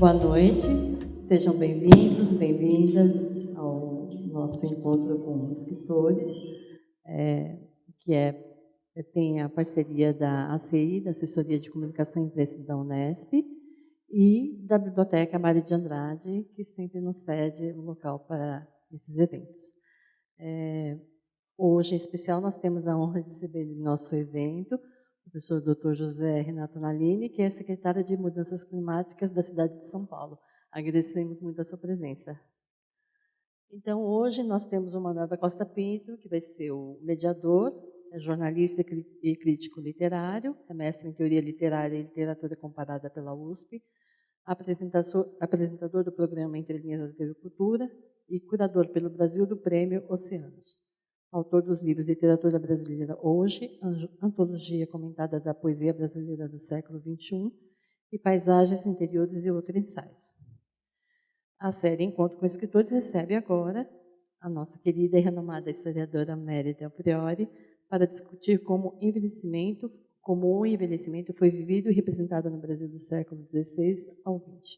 Boa noite, sejam bem-vindos, bem-vindas ao nosso encontro com escritores, tem a parceria da ACI, da Assessoria de Comunicação e Imprensa da Unesp, e da Biblioteca Mário de Andrade, que sempre nos cede o local para esses eventos. Hoje, em especial, nós temos a honra de receber em nosso evento o professor Dr. José Renato Nalini, que é secretário de Mudanças Climáticas da cidade de São Paulo. Agradecemos muito a sua presença. Então, hoje nós temos o Manuel da Costa Pinto, que vai ser o mediador, é jornalista e crítico literário, é mestre em Teoria Literária e Literatura Comparada pela USP, apresentador do programa Entre Linhas da TV Cultura e curador pelo Brasil do Prêmio Oceanos. Autor dos livros Literatura Brasileira Hoje, Antologia Comentada da Poesia Brasileira do Século XXI e Paisagens Interiores e Outros Ensaios. A série Encontro com Escritores recebe agora a nossa querida e renomada historiadora Mary Del Priore para discutir como o envelhecimento foi vivido e representado no Brasil do século XVI ao XX.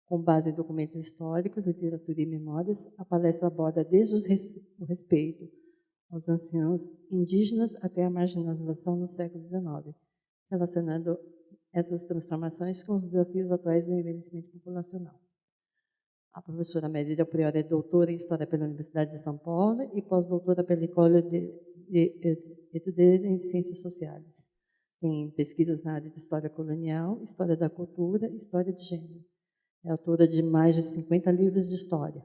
Com base em documentos históricos, literatura e memórias, a palestra aborda desde o respeito aos anciãos indígenas até a marginalização no século XIX, relacionando essas transformações com os desafios atuais do envelhecimento populacional. A professora Mary Del Priore é doutora em História pela Universidade de São Paulo e pós-doutora pela École d'Études em Ciências Sociais. Tem pesquisas na área de História Colonial, História da Cultura e História de Gênero. É autora de mais de 50 livros de história.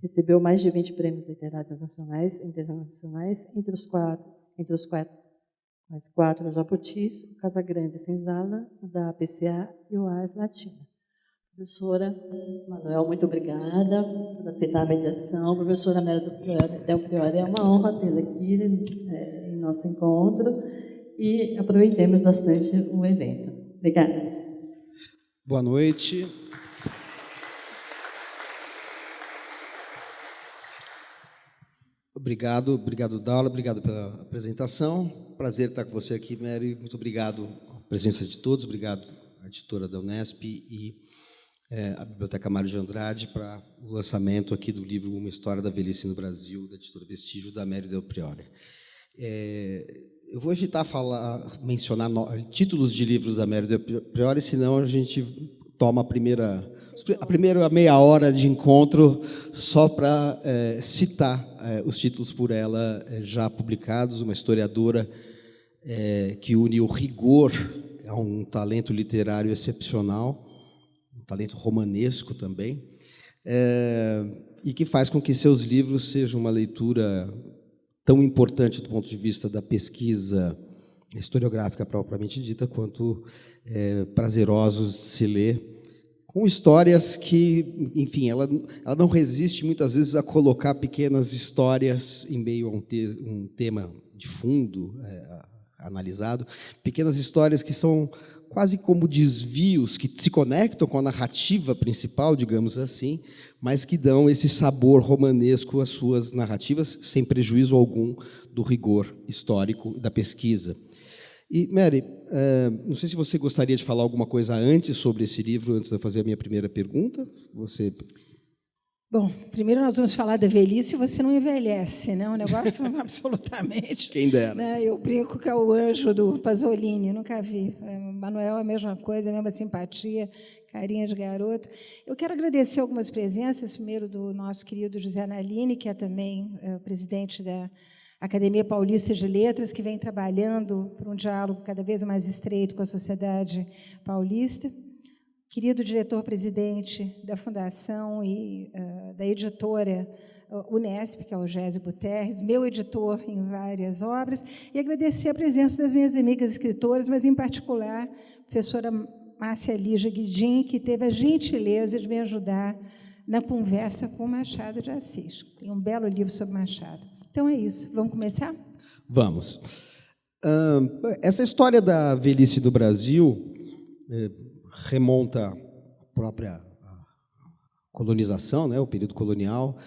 Recebeu mais de 20 prêmios literários nacionais e internacionais, entre os quatro o Jabutis, o Casagrande Senzala, o da APCA e o Ars Latina. Professora Manuel, muito obrigada por aceitar a mediação. Professora Mary Del Priore, é uma honra tê-la aqui em nosso encontro e aproveitemos bastante o evento. Obrigada. Boa noite. Obrigado, Daula, obrigado pela apresentação. Prazer estar com você aqui, Mary. Muito obrigado pela presença de todos, obrigado à editora da Unesp e à Biblioteca Mário de Andrade para o lançamento aqui do livro Uma História da Velhice no Brasil, da editora Vestígio, da Mary Del Priore. Eu vou evitar mencionar títulos de livros da Mary Del Priore, senão a gente toma a primeira meia hora de encontro só para citar os títulos por ela já publicados, uma historiadora que une o rigor a um talento literário excepcional, um talento romanesco também, e que faz com que seus livros sejam uma leitura tão importante do ponto de vista da pesquisa historiográfica propriamente dita, quanto prazerosos de se ler, com histórias que, enfim, ela não resiste muitas vezes a colocar pequenas histórias em meio a um tema de fundo analisado, pequenas histórias que são quase como desvios que se conectam com a narrativa principal, digamos assim, mas que dão esse sabor romanesco às suas narrativas, sem prejuízo algum do rigor histórico da pesquisa. E, Mary, não sei se você gostaria de falar alguma coisa antes sobre esse livro, antes de eu fazer a minha primeira pergunta. Você... Bom, primeiro nós vamos falar da velhice e você não envelhece, né? Um negócio absolutamente... Quem dera. Né? Eu brinco que é o anjo do Pasolini, nunca vi. Manuel é a mesma coisa, a mesma simpatia, carinha de garoto. Eu quero agradecer algumas presenças, primeiro do nosso querido José Nalini, que é também o presidente da Academia Paulista de Letras, que vem trabalhando por um diálogo cada vez mais estreito com a sociedade paulista. Querido diretor-presidente da Fundação e da editora Unesp, que é o Gésio Buterres, meu editor em várias obras, e agradecer a presença das minhas amigas escritoras, mas, em particular, a professora Márcia Lígia Guidin, que teve a gentileza de me ajudar na conversa com Machado de Assis. Tem um belo livro sobre Machado. Então, é isso. Vamos começar? Vamos. Essa história da velhice do Brasil remonta à própria colonização, né, o período colonial,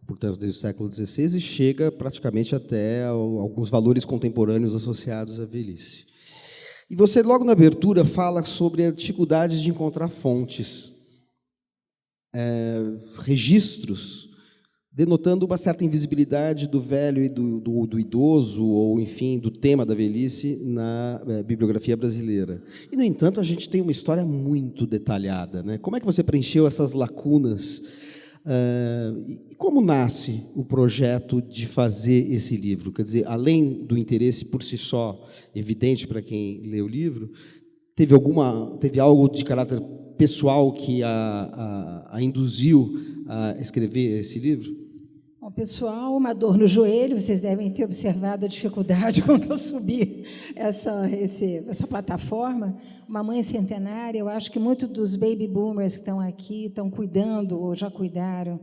portanto, desde o século XVI, e chega praticamente até alguns valores contemporâneos associados à velhice. E você, logo na abertura, fala sobre a dificuldade de encontrar fontes registros denotando uma certa invisibilidade do velho e do idoso, ou, enfim, do tema da velhice na bibliografia brasileira. E, no entanto, a gente tem uma história muito detalhada, né? Como é que você preencheu essas lacunas? E como nasce o projeto de fazer esse livro? Quer dizer, além do interesse por si só evidente para quem lê o livro, teve algo de caráter pessoal que a induziu a escrever esse livro? Bom, pessoal, uma dor no joelho, vocês devem ter observado a dificuldade com que eu subi essa plataforma. Uma mãe centenária, eu acho que muitos dos baby boomers que estão aqui estão cuidando ou já cuidaram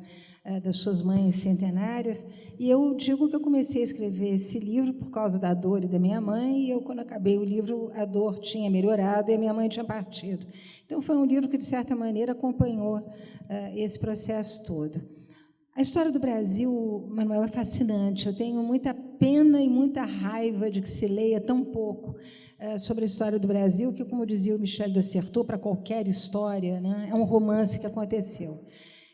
das suas mães centenárias. E eu digo que eu comecei a escrever esse livro por causa da dor e da minha mãe, e eu, quando acabei o livro, a dor tinha melhorado e a minha mãe tinha partido. Então, foi um livro que, de certa maneira, acompanhou esse processo todo. A história do Brasil, Manuel, é fascinante. Eu tenho muita pena e muita raiva de que se leia tão pouco sobre a história do Brasil, que, como dizia o Michel de Certeau, para qualquer história, né, é um romance que aconteceu.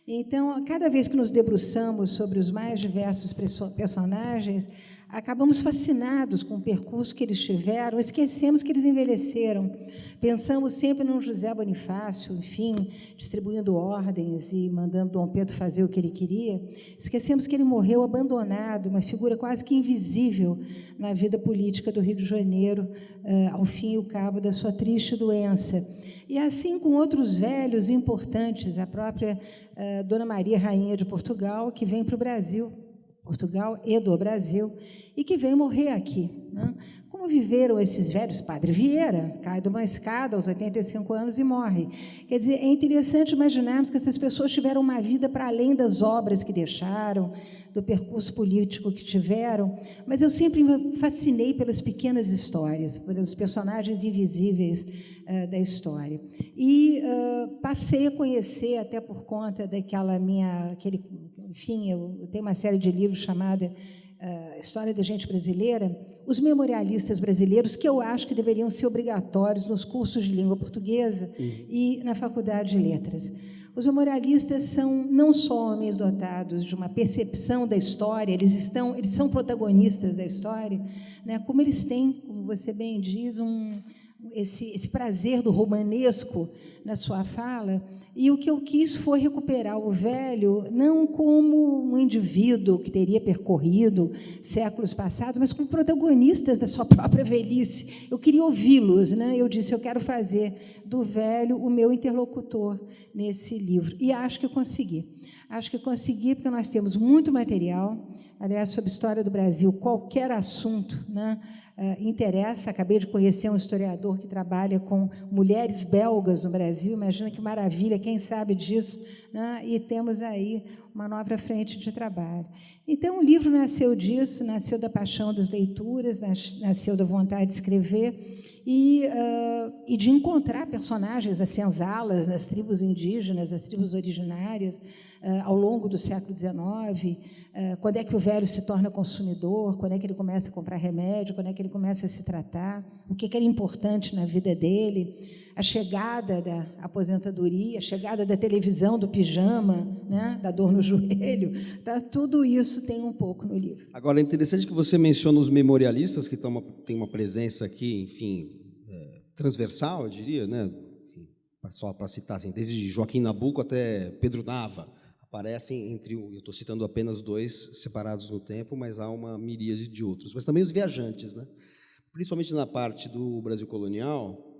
Então, cada vez que nos debruçamos sobre os mais diversos personagens, acabamos fascinados com o percurso que eles tiveram, esquecemos que eles envelheceram. Pensamos sempre num José Bonifácio, enfim, distribuindo ordens e mandando Dom Pedro fazer o que ele queria. Esquecemos que ele morreu abandonado, uma figura quase que invisível na vida política do Rio de Janeiro, ao fim e ao cabo da sua triste doença. E assim com outros velhos importantes, a própria Dona Maria, Rainha de Portugal, que vem para o Brasil, Portugal e do Brasil, e que vem morrer aqui, né? Como viveram esses velhos? Padre Vieira cai de uma escada aos 85 anos e morre. Quer dizer, é interessante imaginarmos que essas pessoas tiveram uma vida para além das obras que deixaram, do percurso político que tiveram, mas eu sempre me fascinei pelas pequenas histórias, pelos personagens invisíveis da história. E passei a conhecer, até por conta daquela enfim, eu tenho uma série de livros chamada História da Gente Brasileira, os memorialistas brasileiros, que eu acho que deveriam ser obrigatórios nos cursos de língua portuguesa e na Faculdade de Letras. Os memorialistas são não só homens dotados de uma percepção da história, eles são protagonistas da história, né, como eles têm, como você bem diz, esse prazer do romanesco na sua fala, e o que eu quis foi recuperar o velho não como um indivíduo que teria percorrido séculos passados, mas como protagonistas da sua própria velhice. Eu queria ouvi-los, né? Eu disse, eu quero fazer do velho o meu interlocutor nesse livro, e acho que consegui. Acho que consegui porque nós temos muito material, aliás, sobre a história do Brasil, qualquer assunto, né, interessa. Acabei de conhecer um historiador que trabalha com mulheres belgas no Brasil, imagina que maravilha, quem sabe disso, né? E temos aí uma nova frente de trabalho. Então, o livro nasceu disso, nasceu da paixão das leituras, nasceu da vontade de escrever e de encontrar personagens, as senzalas, as tribos indígenas, as tribos originárias, ao longo do século XIX, quando é que o velho se torna consumidor, quando é que ele começa a comprar remédio, quando é que ele começa a se tratar, o que era importante na vida dele, a chegada da aposentadoria, a chegada da televisão, do pijama, né, da dor no joelho, tá? Tudo isso tem um pouco no livro. Agora, é interessante que você menciona os memorialistas, que têm uma presença aqui, enfim, transversal, eu diria, né? Só para citar, assim, desde Joaquim Nabuco até Pedro Nava, aparecem eu estou citando apenas dois separados no tempo, mas há uma miríade de outros. Mas também os viajantes, né? Principalmente na parte do Brasil colonial,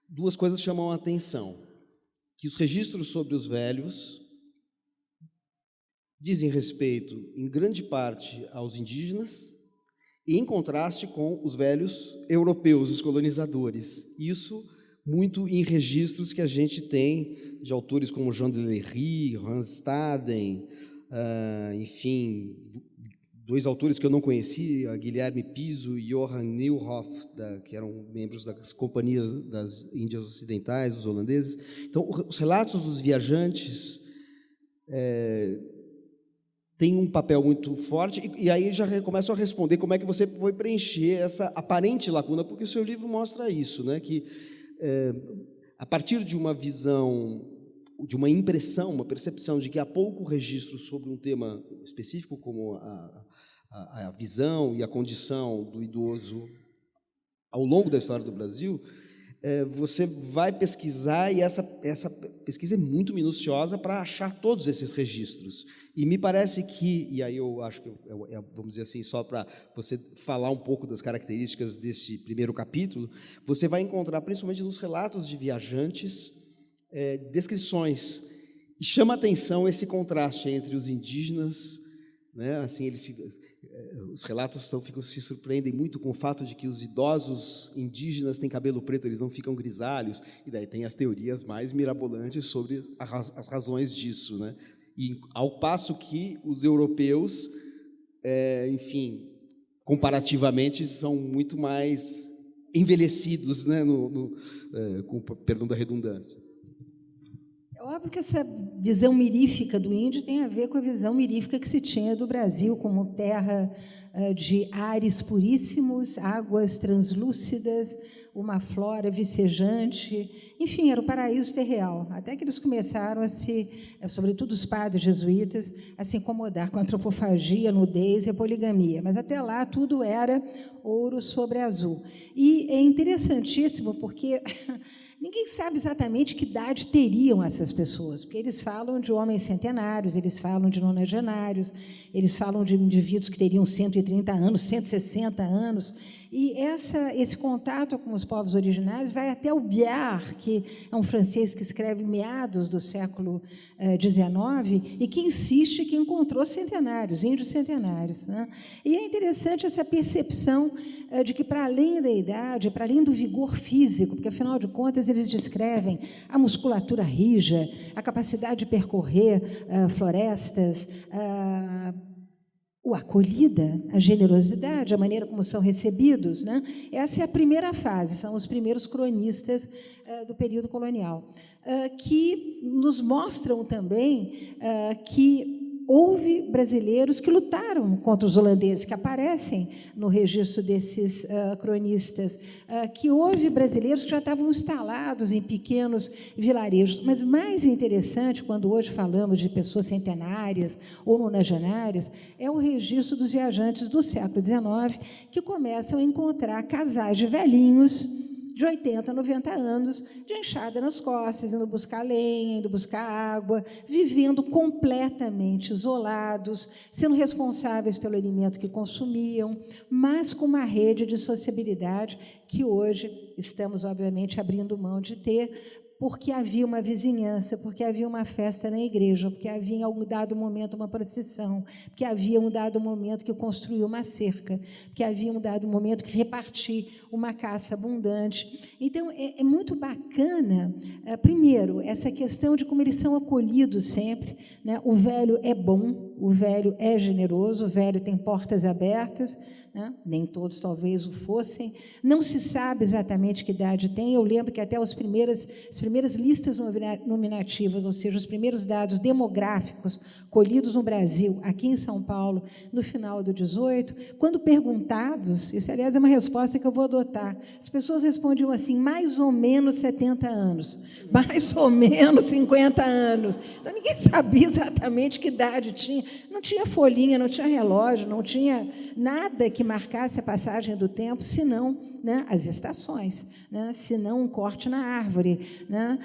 duas coisas chamam a atenção, que os registros sobre os velhos dizem respeito, em grande parte, aos indígenas, e em contraste com os velhos europeus, os colonizadores. Isso muito em registros que a gente tem de autores como Jean de Lery, Hans Staden, enfim, dois autores que eu não conhecia, Guilherme Piso e Johan Nieuwhof, que eram membros das companhias das Índias Ocidentais, os holandeses. Então, os relatos dos viajantes têm um papel muito forte, e aí já começam a responder como é que você foi preencher essa aparente lacuna, porque o seu livro mostra isso, né, que a partir de uma visão de uma impressão, uma percepção de que há pouco registro sobre um tema específico, como a visão e a condição do idoso ao longo da história do Brasil, você vai pesquisar, e essa pesquisa é muito minuciosa para achar todos esses registros. E me parece que, e aí eu acho que, vamos dizer assim, só para você falar um pouco das características desse primeiro capítulo, você vai encontrar, principalmente nos relatos de viajantes, descrições, e chama a atenção esse contraste entre os indígenas, né? Assim, os relatos se surpreendem muito com o fato de que os idosos indígenas têm cabelo preto, eles não ficam grisalhos, e daí tem as teorias mais mirabolantes sobre as razões disso, né? E ao passo que os europeus, enfim, comparativamente, são muito mais envelhecidos, né? Com perdão da redundância. É óbvio que essa visão mirífica do índio tem a ver com a visão mirífica que se tinha do Brasil como terra de ares puríssimos, águas translúcidas, uma flora vicejante, enfim, era o paraíso terreal, até que eles começaram a sobretudo os padres jesuítas, a se incomodar com a antropofagia, a nudez e a poligamia, mas até lá tudo era ouro sobre azul. E é interessantíssimo porque ninguém sabe exatamente que idade teriam essas pessoas, porque eles falam de homens centenários, eles falam de nonagenários, eles falam de indivíduos que teriam 130 anos, 160 anos, e esse contato com os povos originários vai até o Biard, que é um francês que escreve meados do século XIX e que insiste que encontrou centenários, índios centenários, né? E é interessante essa percepção de que, para além da idade, para além do vigor físico, porque, afinal de contas, eles descrevem a musculatura rija, a capacidade de percorrer florestas, a acolhida, a generosidade, a maneira como são recebidos, né? Essa é a primeira fase, são os primeiros cronistas do período colonial, que nos mostram também que houve brasileiros que lutaram contra os holandeses, que aparecem no registro desses cronistas, que houve brasileiros que já estavam instalados em pequenos vilarejos. Mas mais interessante, quando hoje falamos de pessoas centenárias ou nonagenárias, é o registro dos viajantes do século XIX, que começam a encontrar casais de velhinhos de 80, 90 anos, de enxada nas costas, indo buscar lenha, indo buscar água, vivendo completamente isolados, sendo responsáveis pelo alimento que consumiam, mas com uma rede de sociabilidade que hoje estamos, obviamente, abrindo mão de ter, porque havia uma vizinhança, porque havia uma festa na igreja, porque havia em algum dado momento uma procissão, porque havia um dado momento que construiu uma cerca, porque havia um dado momento que repartiu uma caça abundante. Então, é muito bacana, primeiro, essa questão de como eles são acolhidos sempre, né? O velho é bom, o velho é generoso, o velho tem portas abertas, né? Nem todos talvez o fossem, não se sabe exatamente que idade tem. Eu lembro que até as primeiras listas nominativas, ou seja, os primeiros dados demográficos colhidos no Brasil, aqui em São Paulo, no final do 18, quando perguntados, isso, aliás, é uma resposta que eu vou adotar, as pessoas respondiam assim, mais ou menos 70 anos, mais ou menos 50 anos. Então, ninguém sabia exatamente que idade tinha, não tinha folhinha, não tinha relógio, não tinha nada que marcasse a passagem do tempo, senão, né, as estações, né, senão um corte na árvore, né?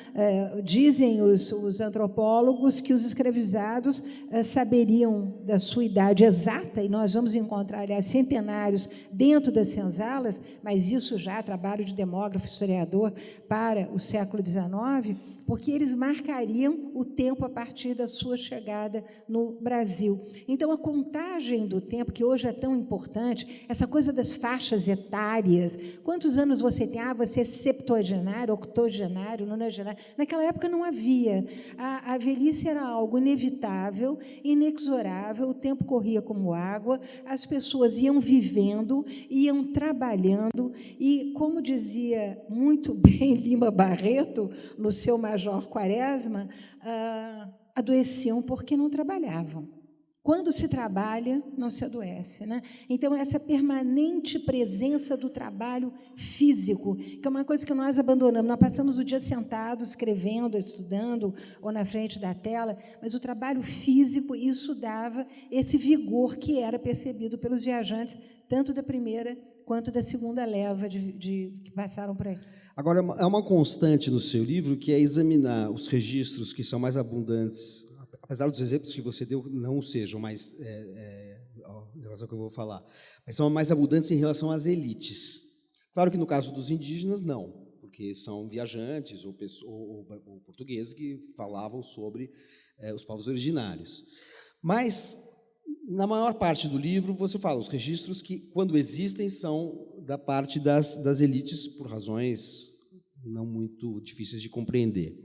Dizem os antropólogos que os escravizados saberiam da sua idade exata, e nós vamos encontrar, aliás, centenários dentro das senzalas, mas isso já é trabalho de demógrafo, historiador, para o século XIX, porque eles marcariam o tempo a partir da sua chegada no Brasil. Então, a contagem do tempo, que hoje é tão importante, essa coisa das faixas etárias, quantos anos você tem? Ah, você é septuagenário, octogenário, nonagenário. Naquela época não havia. A velhice era algo inevitável, inexorável, o tempo corria como água, as pessoas iam vivendo, iam trabalhando, e, como dizia muito bem Lima Barreto, no seu Major Quaresma, adoeciam porque não trabalhavam. quando se trabalha, não se adoece, né? Então, essa permanente presença do trabalho físico, que é uma coisa que nós abandonamos. Nós passamos o dia sentados, escrevendo, estudando, ou na frente da tela, mas o trabalho físico, isso dava esse vigor que era percebido pelos viajantes, tanto da primeira quanto da segunda leva que passaram por aqui. Agora, é uma constante no seu livro que é examinar os registros que são mais abundantes, apesar dos exemplos que você deu não sejam mais em relação ao que eu vou falar, mas são mais abundantes em relação às elites. Claro que no caso dos indígenas, não, porque são viajantes ou portugueses que falavam sobre os povos originários. Mas, na maior parte do livro, você fala, os registros que, quando existem, são da parte das elites, por razões não muito difíceis de compreender.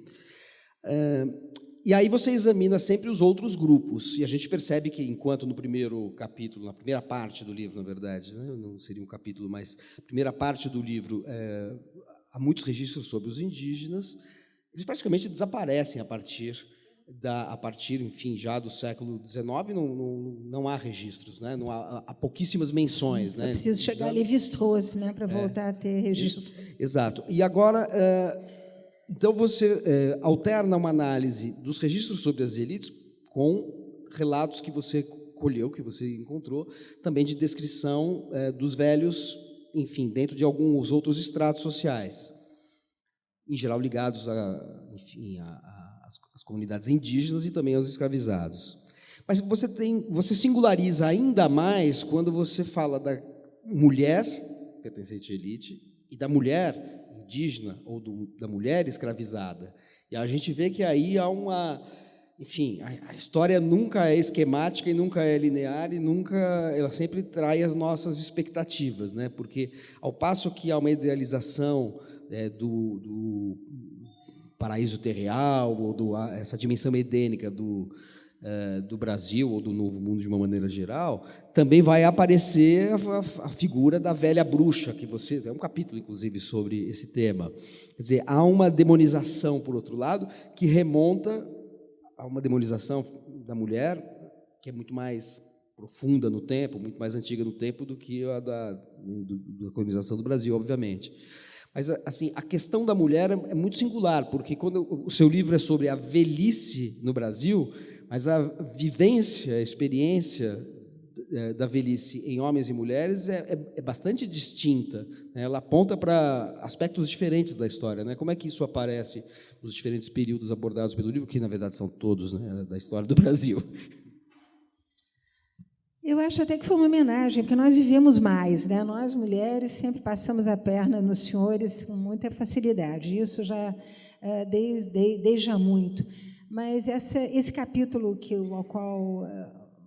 E aí você examina sempre os outros grupos, e a gente percebe que, enquanto no primeiro capítulo, na primeira parte do livro, na verdade, né, não seria um capítulo, mas a primeira parte do livro, há muitos registros sobre os indígenas, eles praticamente desaparecem a partir, enfim, já do século XIX, não há registros, né, não há pouquíssimas menções. Né, preciso chegar a Lévi-Strauss, né, para voltar a ter registros. Exato. E agora... Então, você alterna uma análise dos registros sobre as elites com relatos que você colheu, que você encontrou, também de descrição dos velhos, enfim, dentro de alguns outros estratos sociais, em geral ligados às comunidades indígenas e também aos escravizados. Mas você singulariza ainda mais quando você fala da mulher pertencente à elite e da mulher indígena ou da mulher escravizada. E a gente vê que aí há enfim, a história nunca é esquemática e nunca é linear e ela sempre traz as nossas expectativas, né? Porque, ao passo que há uma idealização do paraíso terreal ou essa dimensão edênica do Brasil ou do Novo Mundo de uma maneira geral, também vai aparecer a figura da velha bruxa, que é um capítulo, inclusive, sobre esse tema. Quer dizer, há uma demonização, por outro lado, que remonta a uma demonização da mulher, que é muito mais profunda no tempo, muito mais antiga no tempo do que a da colonização do Brasil, obviamente. Mas, assim, a questão da mulher é muito singular, porque quando o seu livro é sobre a velhice no Brasil, mas a vivência, a experiência da velhice em homens e mulheres é bastante distinta, né? Ela aponta para aspectos diferentes da história, né? Como é que isso aparece nos diferentes períodos abordados pelo livro, que, na verdade, são todos, né, da história do Brasil? Eu acho até que foi uma homenagem, porque nós vivemos mais, né? Nós, mulheres, sempre passamos a perna nos senhores com muita facilidade, isso já desde há muito. Mas esse capítulo ao qual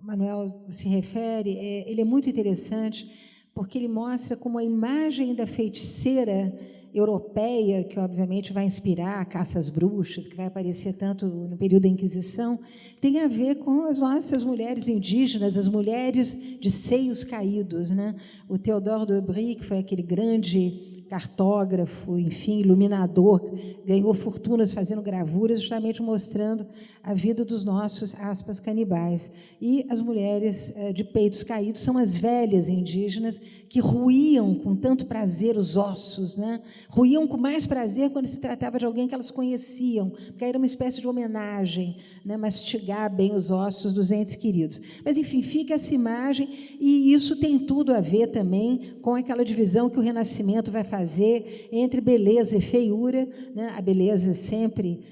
Manuel se refere, ele é muito interessante, porque ele mostra como a imagem da feiticeira europeia, que obviamente vai inspirar a caça às bruxas, que vai aparecer tanto no período da Inquisição, tem a ver com as nossas mulheres indígenas, as mulheres de seios caídos, né? O Théodore de Bry, que foi aquele grande cartógrafo, enfim, iluminador, ganhou fortunas fazendo gravuras, justamente mostrando a vida dos nossos, aspas, canibais. E as mulheres de peitos caídos são as velhas indígenas que ruíam com tanto prazer os ossos, né? Ruíam com mais prazer quando se tratava de alguém que elas conheciam, porque era uma espécie de homenagem, né? Mastigar bem os ossos dos entes queridos. Mas, enfim, fica essa imagem, e isso tem tudo a ver também com aquela divisão que o Renascimento vai fazer entre beleza e feiura, né? A beleza sempre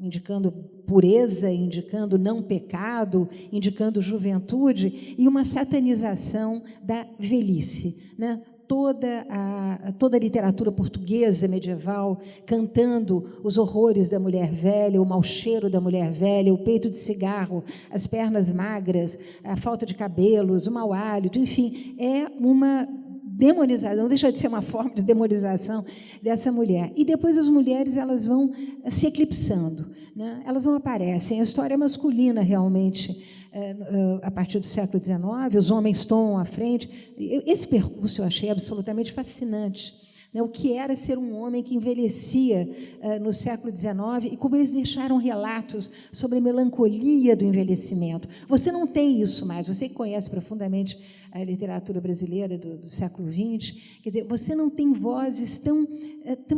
indicando pureza, indicando não pecado, indicando juventude, e uma satanização da velhice, né? Toda a literatura portuguesa medieval cantando os horrores da mulher velha, o mau cheiro da mulher velha, o peito de cigarro, as pernas magras, a falta de cabelos, o mau hálito, enfim, é uma demonização, não deixa de ser uma forma de demonização dessa mulher. E depois as mulheres elas vão se eclipsando, né? Elas não aparecem. A história é masculina, realmente, a partir do século XIX, os homens tomam a frente. Esse percurso eu achei absolutamente fascinante. né, o que era ser um homem que envelhecia no século XIX e como eles deixaram relatos sobre a melancolia do envelhecimento. Você não tem isso mais, você que conhece profundamente a literatura brasileira do século XX, quer dizer, você não tem vozes tão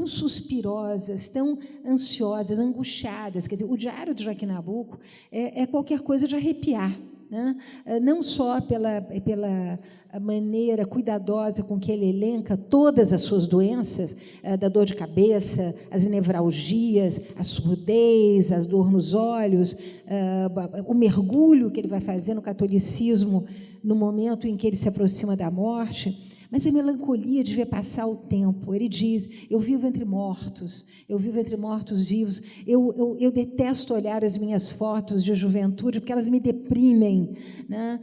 suspirosas, tão ansiosas, angustiadas. Quer dizer, o Diário de Joaquim Nabuco é qualquer coisa de arrepiar, né? Não só pela maneira cuidadosa com que ele elenca todas as suas doenças, da dor de cabeça, as nevralgias, a surdez, a dor nos olhos, o mergulho que ele vai fazer no catolicismo no momento em que ele se aproxima da morte, mas a melancolia de ver passar o tempo. Ele diz, eu vivo entre mortos, eu vivo entre mortos-vivos, eu detesto olhar as minhas fotos de juventude, porque elas me deprimem, né?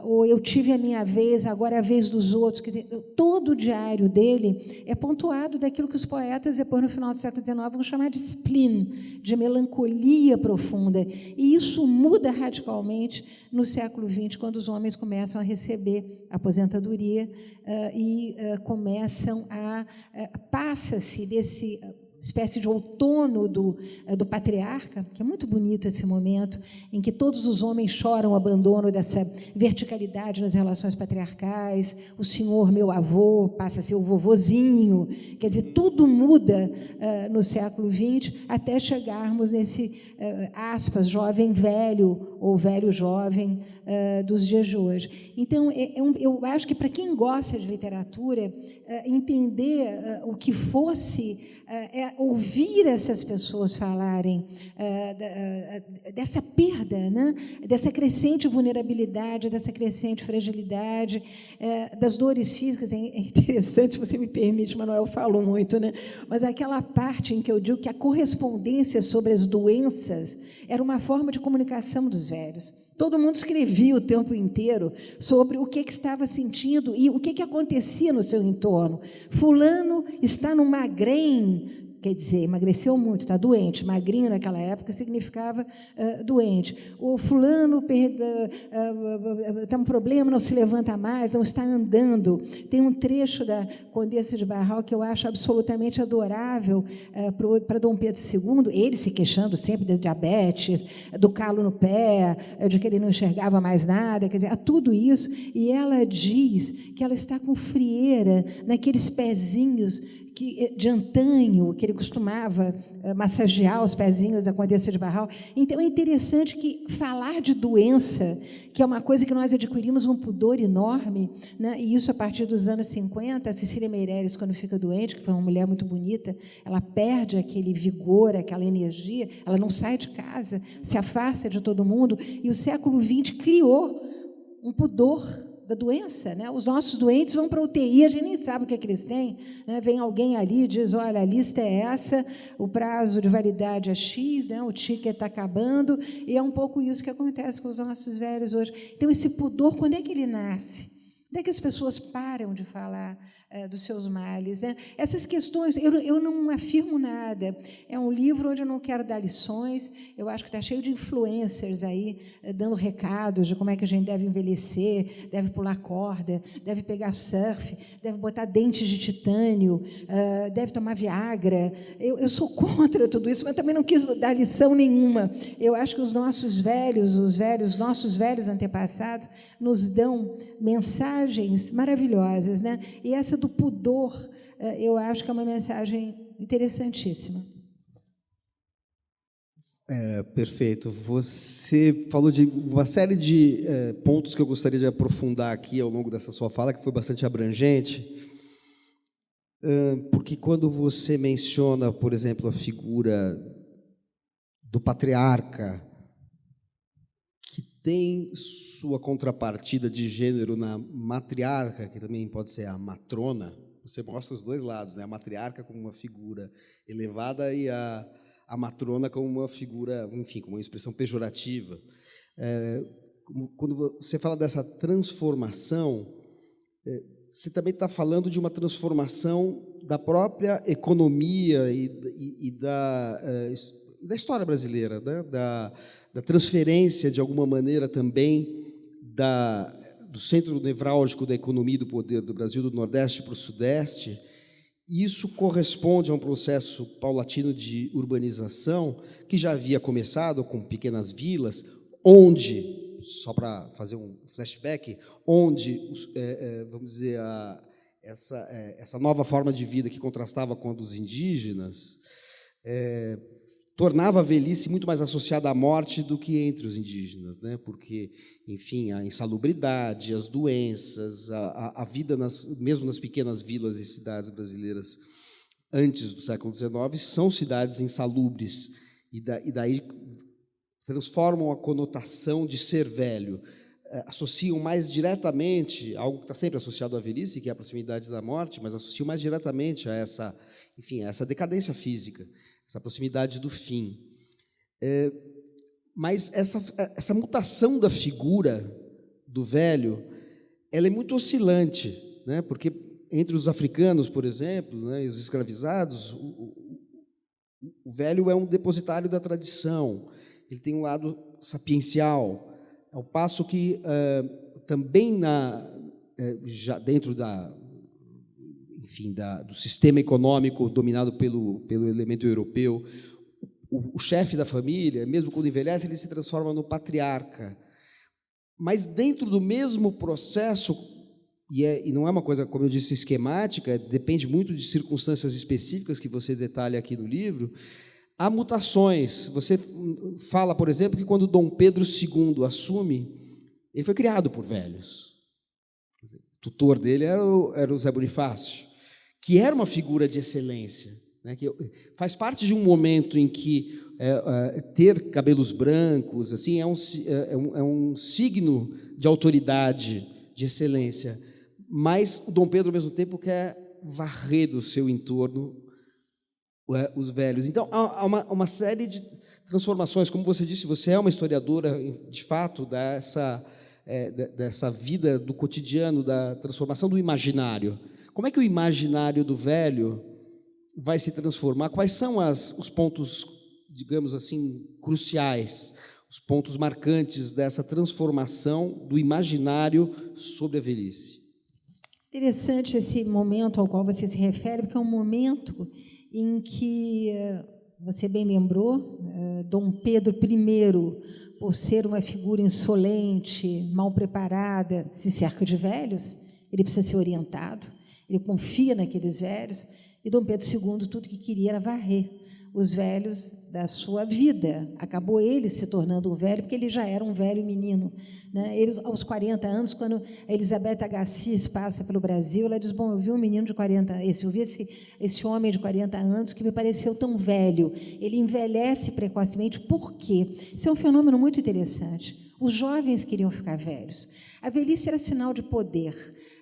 Ou eu tive a minha vez, agora é a vez dos outros. Quer dizer, todo o diário dele é pontuado daquilo que os poetas, depois, no final do século XIX, vão chamar de spleen, de melancolia profunda. E isso muda radicalmente no século XX, quando os homens começam a receber aposentadoria e começam passa-se desse espécie de outono do patriarca, que é muito bonito esse momento, em que todos os homens choram o abandono dessa verticalidade nas relações patriarcais, o senhor, meu avô, passa a ser o vovozinho, quer dizer, tudo muda no século XX, até chegarmos nesse, aspas, jovem velho, ou velho jovem, dos dias de hoje. Então, eu acho que, para quem gosta de literatura, entender o que fosse, ouvir essas pessoas falarem dessa perda, né? Dessa crescente vulnerabilidade, dessa crescente fragilidade, das dores físicas. É interessante, se você me permite, Manuel falou muito, né? Mas aquela parte em que eu digo que a correspondência sobre as doenças era uma forma de comunicação dos velhos. Todo mundo escrevia o tempo inteiro sobre o que estava sentindo e o que acontecia no seu entorno. Fulano está no magrém, quer dizer, emagreceu muito, está doente. Magrinho, naquela época, significava doente. O fulano tem um problema, não se levanta mais, não está andando. Tem um trecho da Condessa de Barral que eu acho absolutamente adorável para Dom Pedro II, ele se queixando sempre de diabetes, do calo no pé, de que ele não enxergava mais nada, quer dizer, tudo isso. E ela diz que ela está com frieira naqueles pezinhos de antanho, que ele costumava massagear os pezinhos da Condessa de Barral. Então, é interessante que falar de doença, que é uma coisa que nós adquirimos um pudor enorme, né? E isso a partir dos anos 50, a Cecília Meirelles, quando fica doente, que foi uma mulher muito bonita, ela perde aquele vigor, aquela energia, ela não sai de casa, se afasta de todo mundo, e o século XX criou um pudor da doença, né? Os nossos doentes vão para a UTI, a gente nem sabe o que eles têm, né? Vem alguém ali e diz, olha, a lista é essa, o prazo de validade é X, né? O ticket está acabando, e é um pouco isso que acontece com os nossos velhos hoje. Então, esse pudor, quando é que ele nasce? Quando é que as pessoas param de falar dos seus males, né? Essas questões, eu não afirmo nada. É um livro onde eu não quero dar lições. Eu acho que está cheio de influencers aí, dando recados de como é que a gente deve envelhecer, deve pular corda, deve pegar surf, deve botar dentes de titânio, deve tomar Viagra. Eu sou contra tudo isso, mas também não quis dar lição nenhuma. Eu acho que os nossos velhos antepassados nos dão mensagens maravilhosas, né? E essa do pudor, eu acho que é uma mensagem interessantíssima. Perfeito. Você falou de uma série de pontos que eu gostaria de aprofundar aqui ao longo dessa sua fala, que foi bastante abrangente, porque quando você menciona, por exemplo, a figura do patriarca, que tem sua contrapartida de gênero na matriarca, que também pode ser a matrona, você mostra os dois lados, né? A matriarca como uma figura elevada e a matrona como uma figura, enfim, como uma expressão pejorativa. Quando você fala dessa transformação, você também está falando de uma transformação da própria economia e da história brasileira, né? Da transferência, de alguma maneira, também do centro nevrálgico da economia e do poder do Brasil, do Nordeste para o Sudeste, isso corresponde a um processo paulatino de urbanização que já havia começado com pequenas vilas, onde, só para fazer um flashback, onde, vamos dizer, essa nova forma de vida que contrastava com a dos indígenas, tornava a velhice muito mais associada à morte do que entre os indígenas, né? Porque, enfim, a insalubridade, as doenças, a vida, mesmo nas pequenas vilas e cidades brasileiras antes do século XIX, são cidades insalubres, e daí transformam a conotação de ser velho, associam mais diretamente, algo que está sempre associado à velhice, que é a proximidade da morte, mas associam mais diretamente a essa, enfim, a essa decadência física, essa proximidade do fim. Mas essa mutação da figura do velho, ela é muito oscilante, né? Porque entre os africanos, por exemplo, né, e os escravizados, o velho é um depositário da tradição, ele tem um lado sapiencial, ao passo que também já dentro do sistema econômico dominado pelo elemento europeu, o chefe da família, mesmo quando envelhece, ele se transforma no patriarca. Mas dentro do mesmo processo, e não é uma coisa, como eu disse, esquemática, depende muito de circunstâncias específicas que você detalha aqui no livro, há mutações. Você fala, por exemplo, que quando Dom Pedro II assume, ele foi criado por velhos. O tutor dele era o Zé Bonifácio, que era uma figura de excelência, né, que faz parte de um momento em que ter cabelos brancos assim é um signo de autoridade, de excelência, mas o Dom Pedro, ao mesmo tempo, quer varrer do seu entorno os velhos. Então, há uma série de transformações. Como você disse, você é uma historiadora, de fato, dessa vida do cotidiano, da transformação do imaginário. Como é que o imaginário do velho vai se transformar? Quais são os pontos, digamos assim, cruciais, os pontos marcantes dessa transformação do imaginário sobre a velhice? Interessante esse momento ao qual você se refere, porque é um momento em que, você bem lembrou, Dom Pedro I, por ser uma figura insolente, mal preparada, se cerca de velhos, ele precisa ser orientado, ele confia naqueles velhos, e Dom Pedro II, tudo que queria era varrer os velhos da sua vida. Acabou ele se tornando um velho, porque ele já era um velho menino, né? Ele, aos 40 anos, quando a Elizabeth Agassiz passa pelo Brasil, ela diz, bom, eu vi um menino de 40 anos, eu vi esse homem de 40 anos que me pareceu tão velho. Ele envelhece precocemente. Por quê? Isso é um fenômeno muito interessante. Os jovens queriam ficar velhos. A velhice era sinal de poder.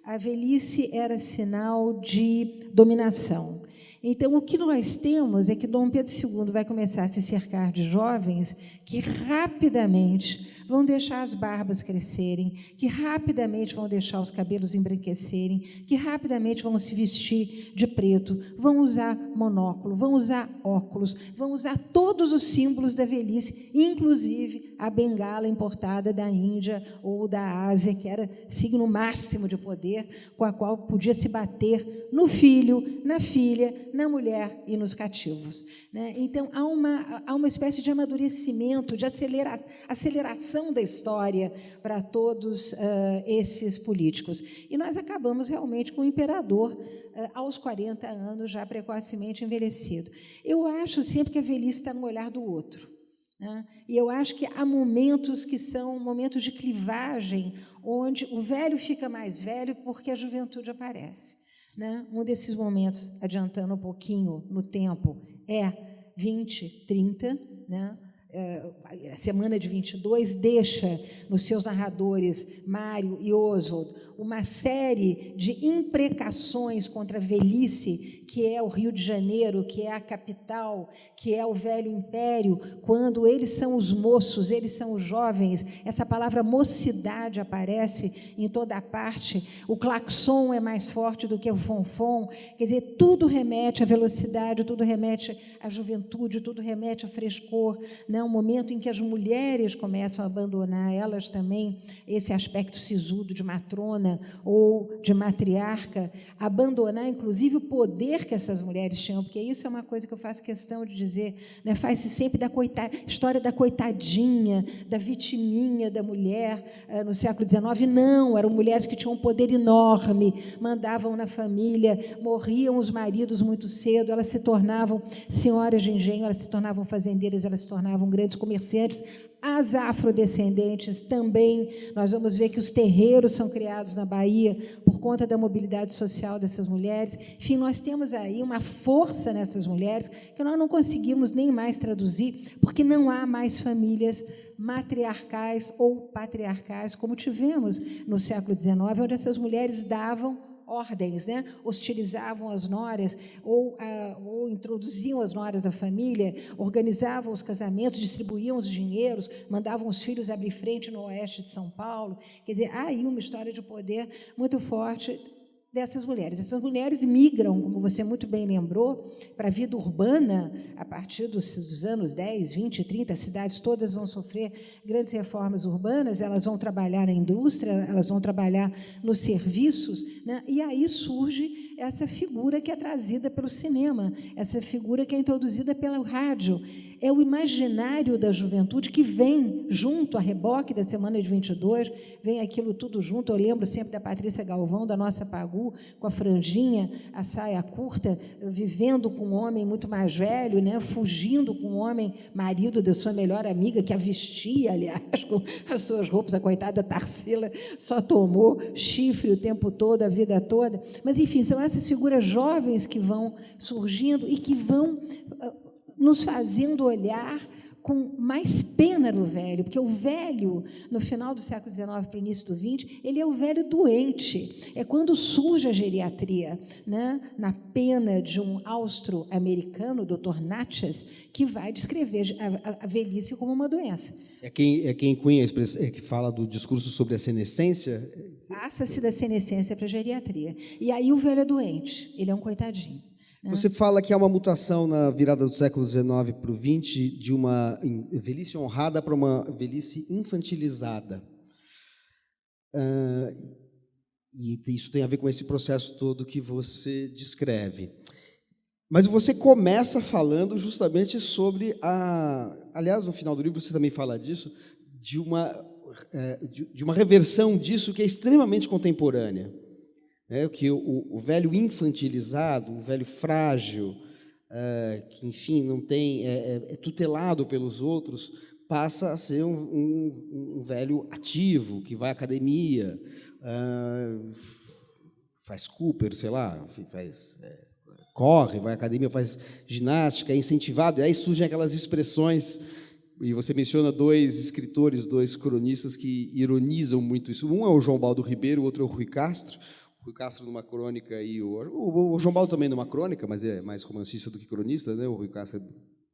A velhice era sinal de dominação. Então, o que nós temos é que Dom Pedro II vai começar a se cercar de jovens que rapidamente vão deixar as barbas crescerem, que rapidamente vão deixar os cabelos embranquecerem, que rapidamente vão se vestir de preto, vão usar monóculo, vão usar óculos, vão usar todos os símbolos da velhice, inclusive a bengala importada da Índia ou da Ásia, que era signo máximo de poder, com a qual podia se bater no filho, na filha, na mulher e nos cativos, né? Então, há uma espécie de amadurecimento, de aceleração da história para todos esses políticos. E nós acabamos realmente com o imperador aos 40 anos, já precocemente envelhecido. Eu acho sempre que a velhice está no olhar do outro, né? E eu acho que há momentos que são momentos de clivagem, onde o velho fica mais velho porque a juventude aparece, né? Um desses momentos, adiantando um pouquinho no tempo, é 20, 30, né? A semana de 22 deixa nos seus narradores, Mário e Oswald, uma série de imprecações contra a velhice, que é o Rio de Janeiro, que é a capital, que é o velho império, quando eles são os moços, eles são os jovens. Essa palavra mocidade aparece em toda parte, o claxon é mais forte do que o fonfon, quer dizer, tudo remete à velocidade, tudo remete à juventude, tudo remete a frescor, né? né, um momento em que as mulheres começam a abandonar, elas também, esse aspecto sisudo de matrona ou de matriarca, abandonar, inclusive, o poder que essas mulheres tinham, porque isso é uma coisa que eu faço questão de dizer, né, faz-se sempre da história da coitadinha, da vitiminha da mulher no século XIX. Não, eram mulheres que tinham um poder enorme, mandavam na família, morriam os maridos muito cedo, elas se tornavam senhoras de engenho, elas se tornavam fazendeiras, elas se tornavam grandes comerciantes. As afrodescendentes também, nós vamos ver que os terreiros são criados na Bahia por conta da mobilidade social dessas mulheres. Enfim, nós temos aí uma força nessas mulheres que nós não conseguimos nem mais traduzir, porque não há mais famílias matriarcais ou patriarcais, como tivemos no século XIX, onde essas mulheres davam ordens, né? Hostilizavam as noras ou introduziam as noras da família, organizavam os casamentos, distribuíam os dinheiros, mandavam os filhos abrir frente no oeste de São Paulo. Quer dizer, há aí uma história de poder muito forte dessas mulheres. Essas mulheres migram, como você muito bem lembrou, para a vida urbana a partir dos anos 10, 20, 30, as cidades todas vão sofrer grandes reformas urbanas, elas vão trabalhar na indústria, elas vão trabalhar nos serviços, né? E aí surge essa figura que é trazida pelo cinema, essa figura que é introduzida pelo rádio. É o imaginário da juventude que vem junto, a reboque da Semana de 22, vem aquilo tudo junto. Eu lembro sempre da Patrícia Galvão, da nossa Pagu, com a franjinha, a saia curta, vivendo com um homem muito mais velho, né, fugindo com um homem, marido da sua melhor amiga, que a vestia, aliás, com as suas roupas. A coitada Tarsila só tomou chifre o tempo todo, a vida toda. Mas, enfim, são essas figuras jovens que vão surgindo e que vão nos fazendo olhar com mais pena no velho, porque o velho, no final do século XIX para o início do XX, ele é o velho doente. É quando surge a geriatria, né? Na pena de um austro-americano, Dr. Natchez, que vai descrever a velhice como uma doença. É quem cunha a expressão, que fala do discurso sobre a senescência? Passa-se da senescência para a geriatria. E aí o velho é doente, ele é um coitadinho. Você fala que há uma mutação na virada do século XIX para o XX de uma velhice honrada para uma velhice infantilizada. E isso tem a ver com esse processo todo que você descreve. Mas você começa falando justamente sobre aliás, no final do livro você também fala disso, de uma reversão disso que é extremamente contemporânea. Que o velho infantilizado, o velho frágil, que, enfim, não tem, é tutelado pelos outros, passa a ser um velho ativo, que vai à academia, faz Cooper, sei lá, corre, vai à academia, faz ginástica, é incentivado, e aí surgem aquelas expressões, e você menciona dois escritores, dois cronistas que ironizam muito isso. Um é o João Baldo Ribeiro, o outro é o Rui Castro. O Castro numa crônica e o João Baldo também numa crônica, mas é mais romancista do que cronista, né? O Rui Castro é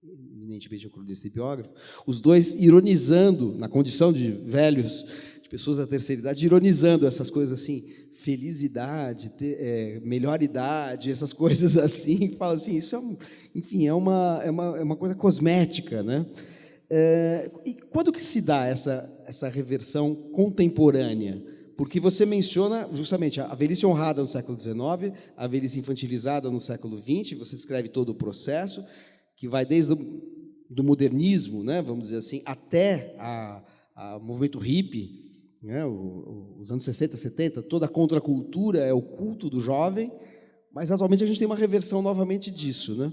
eminentemente um cronista e biógrafo. Os dois ironizando, na condição de velhos, de pessoas da terceira idade, ironizando essas coisas assim, felicidade, melhor idade, essas coisas assim. Fala assim, isso enfim, é uma coisa cosmética, né? E quando que se dá essa reversão contemporânea? Porque você menciona justamente a velhice honrada no século XIX, a velhice infantilizada no século XX, você descreve todo o processo, que vai desde do modernismo, né, vamos dizer assim, até o movimento hippie, né, os anos 60, 70, toda a contracultura é o culto do jovem, mas atualmente a gente tem uma reversão novamente disso, né?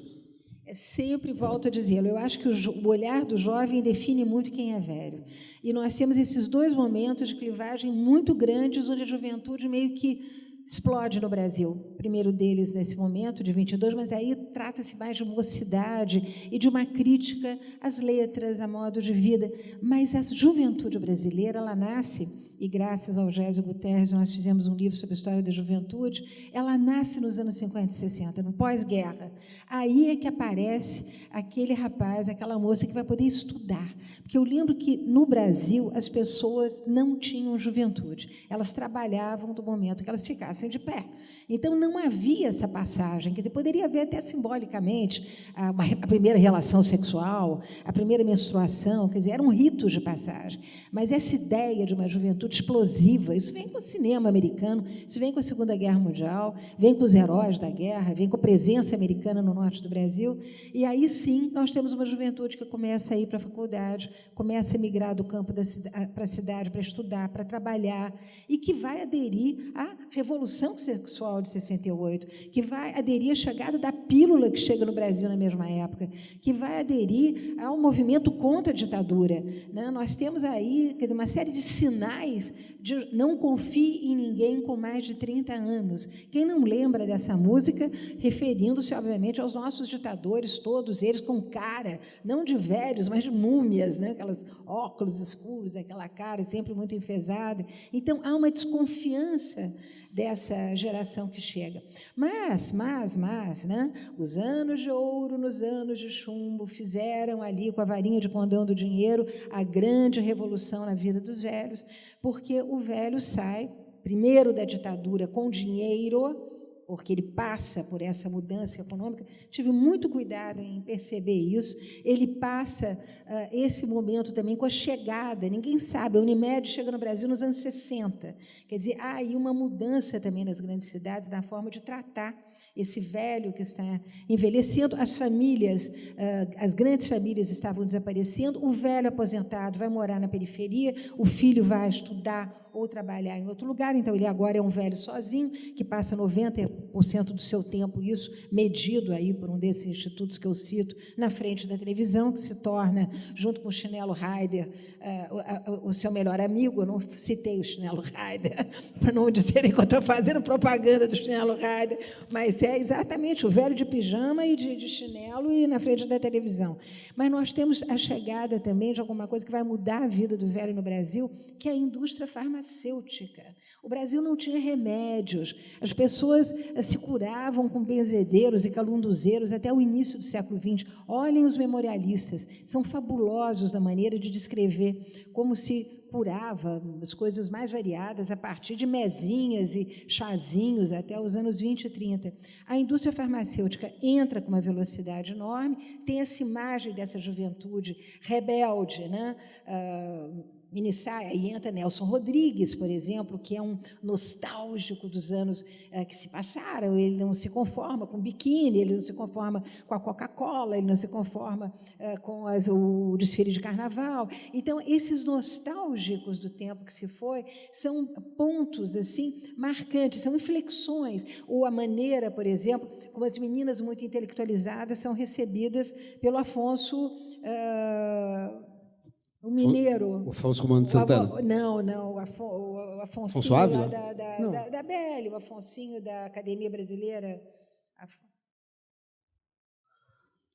Sempre volto a dizê-lo, eu acho que o olhar do jovem define muito quem é velho. E nós temos esses dois momentos de clivagem muito grandes, onde a juventude meio que explode no Brasil. O primeiro deles nesse momento, de 22, mas aí trata-se mais de mocidade e de uma crítica às letras, a modo de vida. Mas a juventude brasileira, ela nasce, e graças ao Gésio Guterres nós fizemos um livro sobre a história da juventude, ela nasce nos anos 50 e 60, no pós-guerra. Aí é que aparece aquele rapaz, aquela moça que vai poder estudar. Porque eu lembro que, no Brasil, as pessoas não tinham juventude. Elas trabalhavam do momento que elas ficassem de pé. Então, não havia essa passagem. Quer dizer, poderia haver até simbolicamente a primeira relação sexual, a primeira menstruação, quer dizer, eram ritos de passagem. Mas essa ideia de uma juventude explosiva, isso vem com o cinema americano, isso vem com a Segunda Guerra Mundial, vem com os heróis da guerra, vem com a presença americana no norte do Brasil, e aí sim nós temos uma juventude que começa a ir para a faculdade, começa a migrar do campo para a cidade para estudar, para trabalhar, e que vai aderir à Revolução Sexual de 68, que vai aderir à chegada da pílula que chega no Brasil na mesma época, que vai aderir ao movimento contra a ditadura. Né? Nós temos aí, quer dizer, uma série de sinais de não confie em ninguém com mais de 30 anos. Quem não lembra dessa música, referindo-se, obviamente, aos nossos ditadores, todos eles com cara, não de velhos, mas de múmias, né? Aquelas óculos escuros, aquela cara sempre muito enfesada. Então, há uma desconfiança dessa geração que chega. Mas, né, os anos de ouro nos anos de chumbo fizeram ali, com a varinha de condão do dinheiro, a grande revolução na vida dos velhos, porque o velho sai, primeiro da ditadura, com dinheiro, porque ele passa por essa mudança econômica. Tive muito cuidado em perceber isso. Ele passa esse momento também com a chegada, ninguém sabe, a Unimed chega no Brasil nos anos 60. Quer dizer, há aí uma mudança também nas grandes cidades, na forma de tratar esse velho que está envelhecendo. As famílias, as grandes famílias estavam desaparecendo, o velho aposentado vai morar na periferia, o filho vai estudar ou trabalhar em outro lugar, então ele agora é um velho sozinho, que passa 90% do seu tempo, isso medido aí por um desses institutos que eu cito, na frente da televisão, que se torna, junto com o Chinelo Raider, o seu melhor amigo. Eu não citei o Chinelo Raider, para não dizerem que eu estou fazendo propaganda do Chinelo Raider, mas é exatamente o velho de pijama e de chinelo e na frente da televisão. Mas nós temos a chegada também de alguma coisa que vai mudar a vida do velho no Brasil, que é a indústria farmacêutica. O Brasil não tinha remédios, as pessoas se curavam com benzedeiros e calunduzeiros até o início do século XX. Olhem os memorialistas, são fabulosos na maneira de descrever como se curava as coisas mais variadas a partir de mesinhas e chazinhos até os anos 20 e 30. A indústria farmacêutica entra com uma velocidade enorme, tem essa imagem dessa juventude rebelde, né? Aí entra Nelson Rodrigues, por exemplo, que é um nostálgico dos anos que se passaram. Ele não se conforma com biquíni, ele não se conforma com a Coca-Cola, ele não se conforma com o desfile de carnaval. Então, esses nostálgicos do tempo que se foi são pontos assim marcantes, são inflexões. Ou a maneira, por exemplo, como as meninas muito intelectualizadas são recebidas pelo Afonso... O mineiro. O Afonso Romano de Santana. O Afonso da BL, o Afonsinho da Academia Brasileira.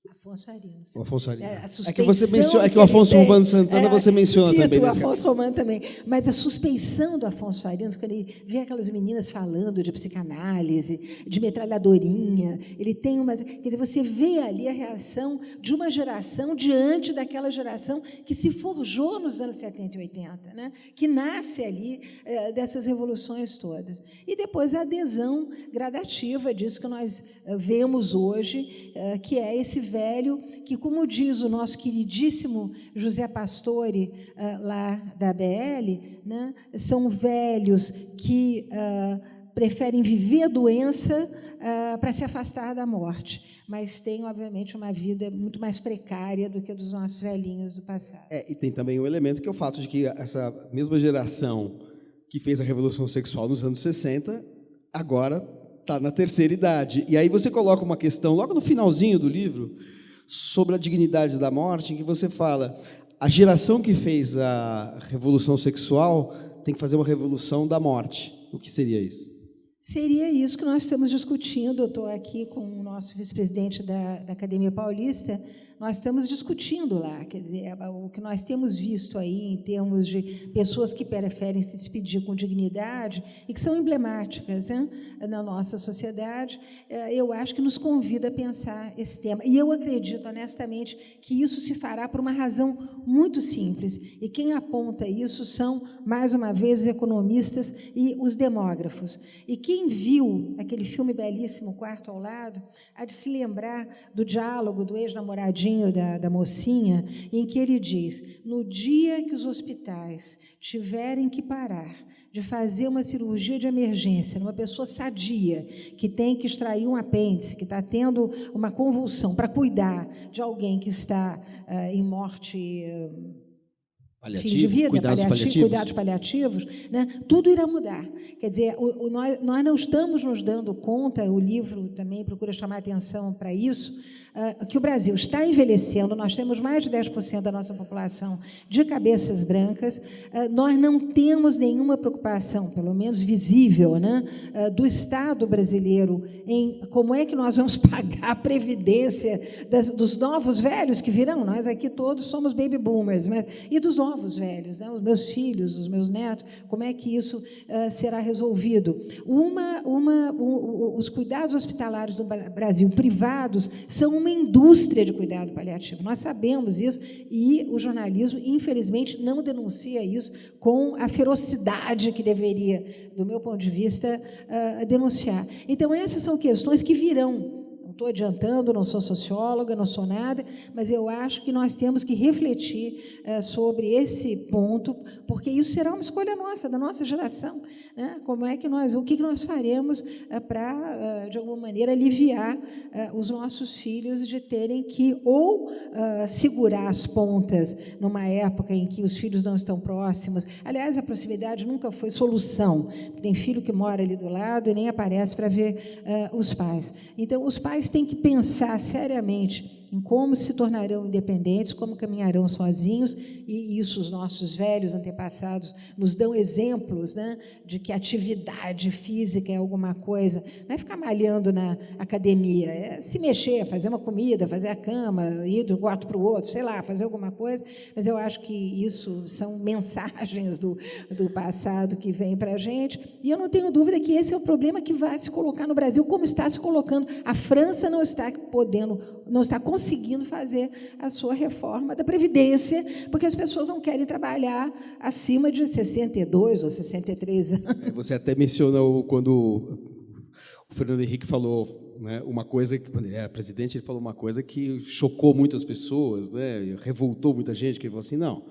Afonso Arinos. O Afonso Arinos. É que você menciona, é que o Afonso Romano de Santana você menciona também. O Afonso Romano também. Mas a suspeição do Afonso Arinos, quando ele vê aquelas meninas falando de psicanálise, de metralhadorinha, ele tem uma... Quer dizer, você vê ali a reação de uma geração diante daquela geração que se forjou nos anos 70 e 80, né? Que nasce ali dessas revoluções todas. E depois a adesão gradativa disso que nós vemos hoje, que é esse velho que, como diz o nosso queridíssimo José Pastore, lá da BL, né, são velhos que preferem viver a doença para se afastar da morte, mas têm, obviamente, uma vida muito mais precária do que a dos nossos velhinhos do passado. E tem também um elemento que é o fato de que essa mesma geração que fez a Revolução Sexual nos anos 60, agora está na terceira idade. E aí você coloca uma questão, logo no finalzinho do livro, sobre a dignidade da morte, em que você fala, a geração que fez a Revolução Sexual tem que fazer uma revolução da morte. O que seria isso? Seria isso que nós estamos discutindo. Eu estou aqui com o nosso vice-presidente da Academia Paulista. Nós estamos discutindo lá, quer dizer, o que nós temos visto aí em termos de pessoas que preferem se despedir com dignidade e que são emblemáticas, né, na nossa sociedade, eu acho que nos convida a pensar esse tema. E eu acredito, honestamente, que isso se fará por uma razão muito simples. E quem aponta isso são, mais uma vez, os economistas e os demógrafos. E quem viu aquele filme belíssimo, Quarto ao Lado, há de se lembrar do diálogo do ex-namoradinho da mocinha, em que ele diz: no dia que os hospitais tiverem que parar de fazer uma cirurgia de emergência numa pessoa sadia, que tem que extrair um apêndice, que está tendo uma convulsão, para cuidar de alguém que está em morte... fim de vida, cuidados paliativos, né? Tudo irá mudar. Quer dizer, nós não estamos nos dando conta, o livro também procura chamar a atenção para isso, que o Brasil está envelhecendo, nós temos mais de 10% da nossa população de cabeças brancas, nós não temos nenhuma preocupação, pelo menos visível, né, do Estado brasileiro em como é que nós vamos pagar a previdência dos novos velhos que virão. Nós aqui todos somos baby boomers, mas, e dos novos velhos, né, os meus filhos, os meus netos, como é que isso será resolvido? Os cuidados hospitalares do Brasil privados são uma indústria de cuidado paliativo. Nós sabemos isso e o jornalismo, infelizmente, não denuncia isso com a ferocidade que deveria, do meu ponto de vista, denunciar. Então, essas são questões que virão. Não estou adiantando, não sou socióloga, não sou nada, mas eu acho que nós temos que refletir sobre esse ponto, porque isso será uma escolha nossa, da nossa geração, né? Como é que o que nós faremos para, de alguma maneira, aliviar os nossos filhos de terem que ou segurar as pontas numa época em que os filhos não estão próximos. Aliás, a proximidade nunca foi solução, porque tem filho que mora ali do lado e nem aparece para ver os pais. Então, os pais têm que pensar seriamente em como se tornarão independentes, como caminharão sozinhos, e isso os nossos velhos antepassados nos dão exemplos, né, de que atividade física é alguma coisa, não é ficar malhando na academia, é se mexer, fazer uma comida, fazer a cama, ir de um quarto para o outro, sei lá, fazer alguma coisa, mas eu acho que isso são mensagens do passado que vêm para a gente, e eu não tenho dúvida que esse é o problema que vai se colocar no Brasil, como está se colocando. A França não está conseguindo fazer a sua reforma da Previdência, porque as pessoas não querem trabalhar acima de 62 ou 63 anos. Você até mencionou quando o Fernando Henrique falou, né, uma coisa, que, quando ele era presidente, ele falou uma coisa que chocou muitas pessoas, né, revoltou muita gente, que ele falou assim, não,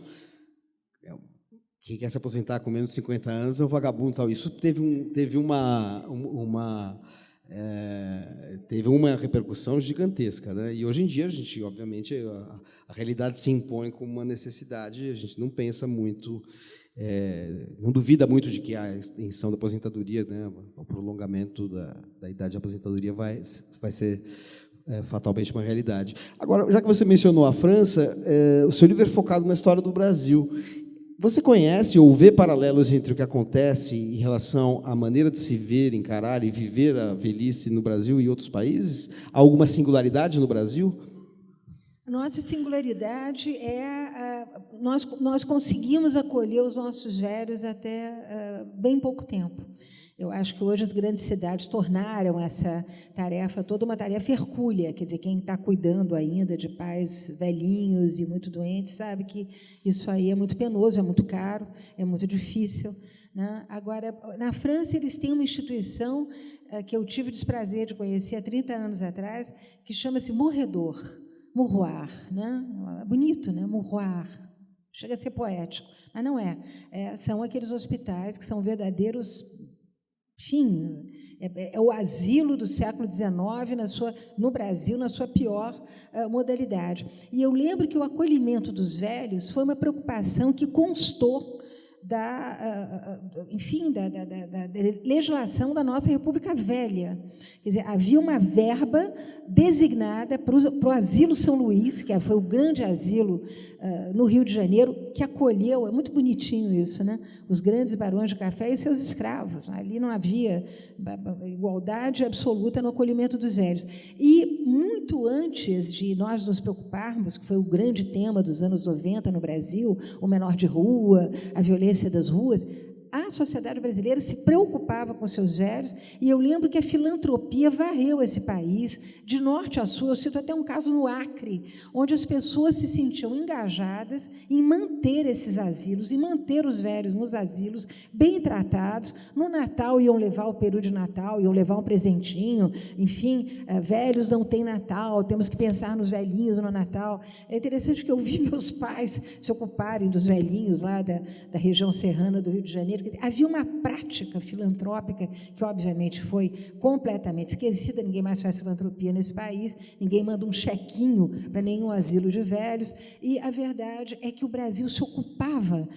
quem quer se aposentar com menos de 50 anos é um vagabundo. Tal. Isso teve uma repercussão gigantesca, né? E hoje em dia a gente, obviamente, a realidade se impõe como uma necessidade. A gente não pensa muito, não duvida muito de que a extensão da aposentadoria, né, o prolongamento da idade de aposentadoria vai ser fatalmente uma realidade. Agora, já que você mencionou a França, o seu livro é focado na história do Brasil. Você conhece ou vê paralelos entre o que acontece em relação à maneira de se ver, encarar e viver a velhice no Brasil e outros países? Há alguma singularidade no Brasil? Nossa singularidade nós conseguimos acolher os nossos velhos até bem pouco tempo. Eu acho que hoje as grandes cidades tornaram essa tarefa toda uma tarefa hercúlea, quer dizer, quem está cuidando ainda de pais velhinhos e muito doentes sabe que isso aí é muito penoso, é muito caro, é muito difícil, né? Agora, na França, eles têm uma instituição que eu tive o desprazer de conhecer há 30 anos atrás, que chama-se Mouroir, né? Bonito, né? Mouroir. Chega a ser poético, mas não é. São aqueles hospitais que são verdadeiros... Enfim, é o asilo do século XIX no Brasil, na sua pior modalidade. E eu lembro que o acolhimento dos velhos foi uma preocupação que constou enfim, da legislação da nossa República Velha. Quer dizer, havia uma verba designada para o Asilo São Luís, que foi o grande asilo no Rio de Janeiro, que acolheu, é muito bonitinho isso, né? Os grandes barões de café e seus escravos. Ali não havia igualdade absoluta no acolhimento dos velhos. E, muito antes de nós nos preocuparmos, que foi o grande tema dos anos 90 no Brasil, o menor de rua, a violência das ruas, a sociedade brasileira se preocupava com seus velhos, e eu lembro que a filantropia varreu esse país, de norte a sul. Eu cito até um caso no Acre, onde as pessoas se sentiam engajadas em manter esses asilos, em manter os velhos nos asilos, bem tratados. No Natal iam levar o peru de Natal, iam levar um presentinho, enfim, velhos não têm Natal, temos que pensar nos velhinhos no Natal. É interessante que eu vi meus pais se ocuparem dos velhinhos lá da região serrana do Rio de Janeiro. Havia uma prática filantrópica que, obviamente, foi completamente esquecida. Ninguém mais faz filantropia nesse país, ninguém manda um chequinho para nenhum asilo de velhos, e a verdade é que o Brasil se ocupava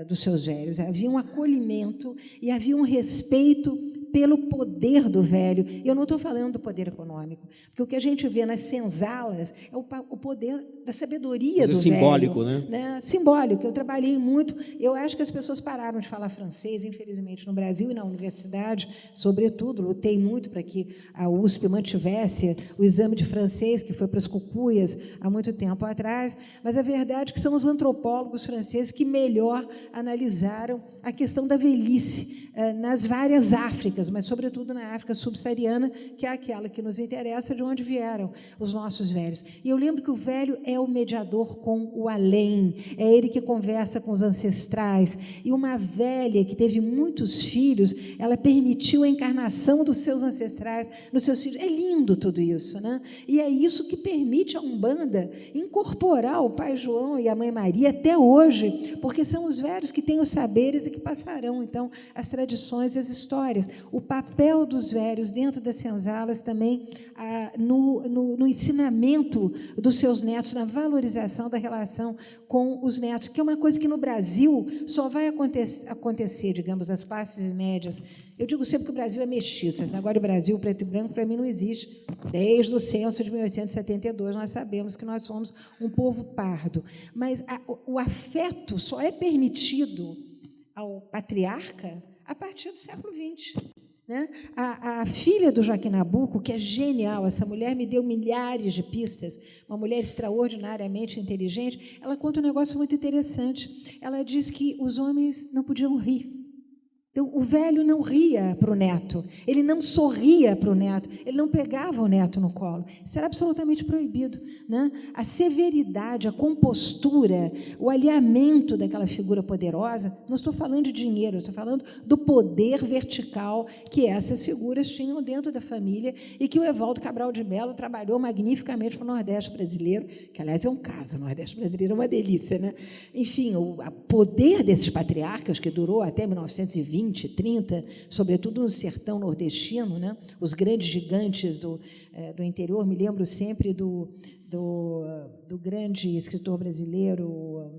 dos seus velhos. Havia um acolhimento e havia um respeito pelo poder do velho. E eu não estou falando do poder econômico, porque o que a gente vê nas senzalas é o poder da sabedoria do simbólico, velho. Né? Simbólico. Eu trabalhei muito. Eu acho que as pessoas pararam de falar francês, infelizmente, no Brasil e na universidade, sobretudo. Lutei muito para que a USP mantivesse o exame de francês, que foi para as cucuias há muito tempo atrás, mas a verdade é que são os antropólogos franceses que melhor analisaram a questão da velhice nas várias Áfricas, mas, sobretudo, na África subsaariana, que é aquela que nos interessa, de onde vieram os nossos velhos. E eu lembro que o velho é o mediador com o além, é ele que conversa com os ancestrais. E uma velha que teve muitos filhos, ela permitiu a encarnação dos seus ancestrais nos seus filhos. É lindo tudo isso, né? E é isso que permite a Umbanda incorporar o Pai João e a Mãe Maria até hoje, porque são os velhos que têm os saberes e que passarão, então, as tradições e as histórias. O papel dos velhos dentro das senzalas também no ensinamento dos seus netos, na valorização da relação com os netos, que é uma coisa que no Brasil só vai acontecer, digamos, as classes médias. Eu digo sempre que o Brasil é mestiço. Esse negócio de Brasil preto e branco, para mim, não existe. Desde o censo de 1872, nós sabemos que nós somos um povo pardo. Mas o afeto só é permitido ao patriarca a partir do século XX. Né? A filha do Joaquim Nabuco, que é genial, essa mulher me deu milhares de pistas, uma mulher extraordinariamente inteligente, ela conta um negócio muito interessante. Ela diz que os homens não podiam rir. Então, o velho não ria para o neto, ele não sorria para o neto, ele não pegava o neto no colo. Isso era absolutamente proibido. Né? A severidade, a compostura, o alinhamento daquela figura poderosa, não estou falando de dinheiro, estou falando do poder vertical que essas figuras tinham dentro da família e que o Evaldo Cabral de Mello trabalhou magnificamente para o Nordeste brasileiro, que, aliás, é um caso, o Nordeste brasileiro é uma delícia. Né? Enfim, o poder desses patriarcas, que durou até 1920, 30, sobretudo no sertão nordestino, né? Os grandes gigantes do interior. Me lembro sempre do grande escritor brasileiro,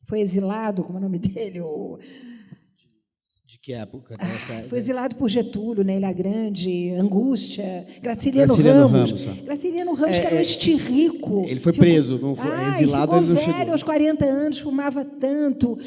foi exilado, como é o nome dele? De que época? Foi exilado por Getúlio, né? Ilha Grande, Angústia, Graciliano Ramos. Graciliano Ramos, que era um estirrico. Ele foi preso, não foi exilado, ele não chegou. Velho, aos 40 anos, fumava tanto,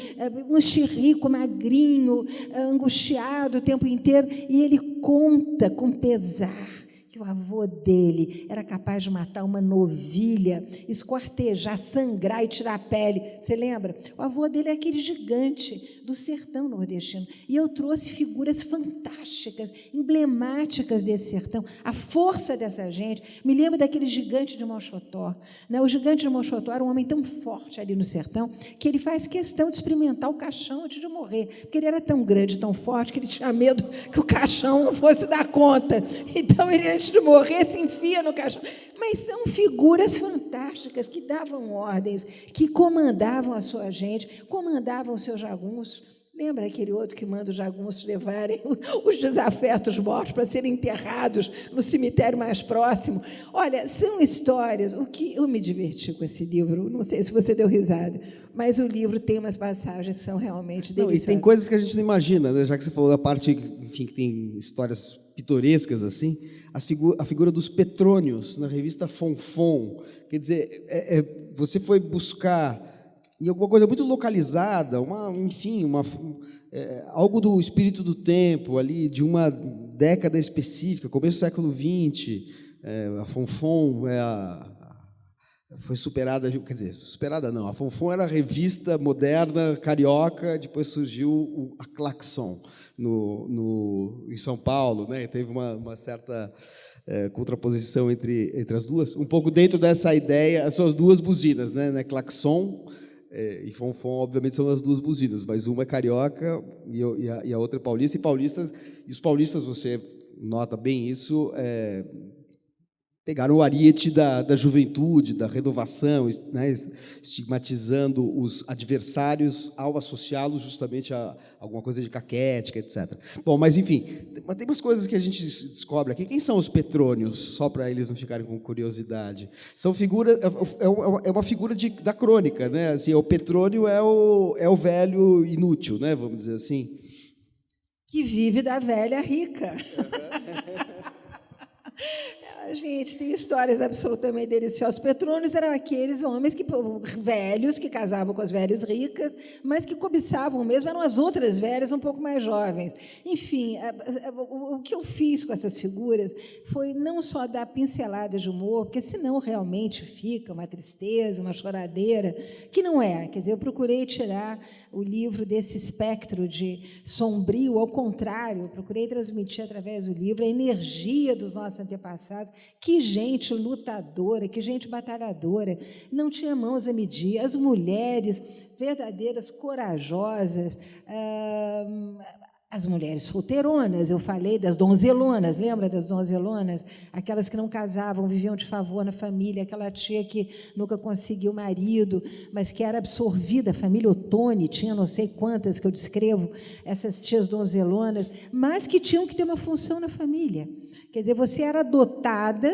um estirrico, magrinho, angustiado o tempo inteiro, e ele conta com pesar que o avô dele era capaz de matar uma novilha, esquartejar, sangrar e tirar a pele. Você lembra? O avô dele é aquele gigante do sertão nordestino. E eu trouxe figuras fantásticas, emblemáticas desse sertão. A força dessa gente. Me lembro daquele gigante de Mochotó. O gigante de Mochotó era um homem tão forte ali no sertão que ele faz questão de experimentar o caixão antes de morrer, porque ele era tão grande, tão forte, que ele tinha medo que o caixão não fosse dar conta. Então, ele, antes de morrer, se enfia no caixão. Mas são figuras fantásticas que davam ordens, que comandavam a sua gente, comandavam os seus jagunços. Lembra aquele outro que manda os jagunços levarem os desafetos mortos para serem enterrados no cemitério mais próximo? Olha, são histórias. O que eu me diverti com esse livro, não sei se você deu risada, mas o livro tem umas passagens que são realmente deliciosas. E tem coisas que a gente não imagina, né? Já que você falou da parte, enfim, que tem histórias pitorescas assim, a figura dos Petrônios na revista Fonfon, quer dizer, você foi buscar em alguma coisa muito localizada, algo do espírito do tempo, ali, de uma década específica, começo do século XX, a Fonfon foi superada, quer dizer, superada não, a Fonfon era a revista moderna, carioca, depois surgiu a Claxon, em São Paulo, né? Teve uma certa contraposição entre as duas, um pouco dentro dessa ideia, são as duas buzinas, né? Claxon e Fonfon, obviamente, são as duas buzinas, mas uma é carioca e a outra é paulista. E os paulistas, você nota bem isso, pegaram o ariete da juventude, da renovação, né, estigmatizando os adversários ao associá-los justamente a alguma coisa de caquética, etc. Bom, mas, enfim, tem umas coisas que a gente descobre aqui. Quem são os Petrônios? Só para eles não ficarem com curiosidade. São figuras, é uma figura da crônica, né? Assim, o Petrônio é o velho inútil, né? Vamos dizer assim. Que vive da velha rica. Gente, tem histórias absolutamente deliciosas. Os Petrônios eram aqueles homens velhos que casavam com as velhas ricas, mas que cobiçavam mesmo, eram as outras velhas um pouco mais jovens. Enfim, o que eu fiz com essas figuras foi não só dar pinceladas de humor, porque senão realmente fica uma tristeza, uma choradeira, que não é. Quer dizer, eu procurei tirar o livro desse espectro de sombrio, ao contrário, eu procurei transmitir através do livro a energia dos nossos antepassados. Que gente lutadora, que gente batalhadora, não tinha mãos a medir. As mulheres verdadeiras, corajosas, as mulheres solteironas, eu falei das donzelonas, lembra das donzelonas? Aquelas que não casavam, viviam de favor na família, aquela tia que nunca conseguiu marido, mas que era absorvida, a família Ottoni, tinha não sei quantas que eu descrevo, essas tias donzelonas, mas que tinham que ter uma função na família. Quer dizer, você era adotada,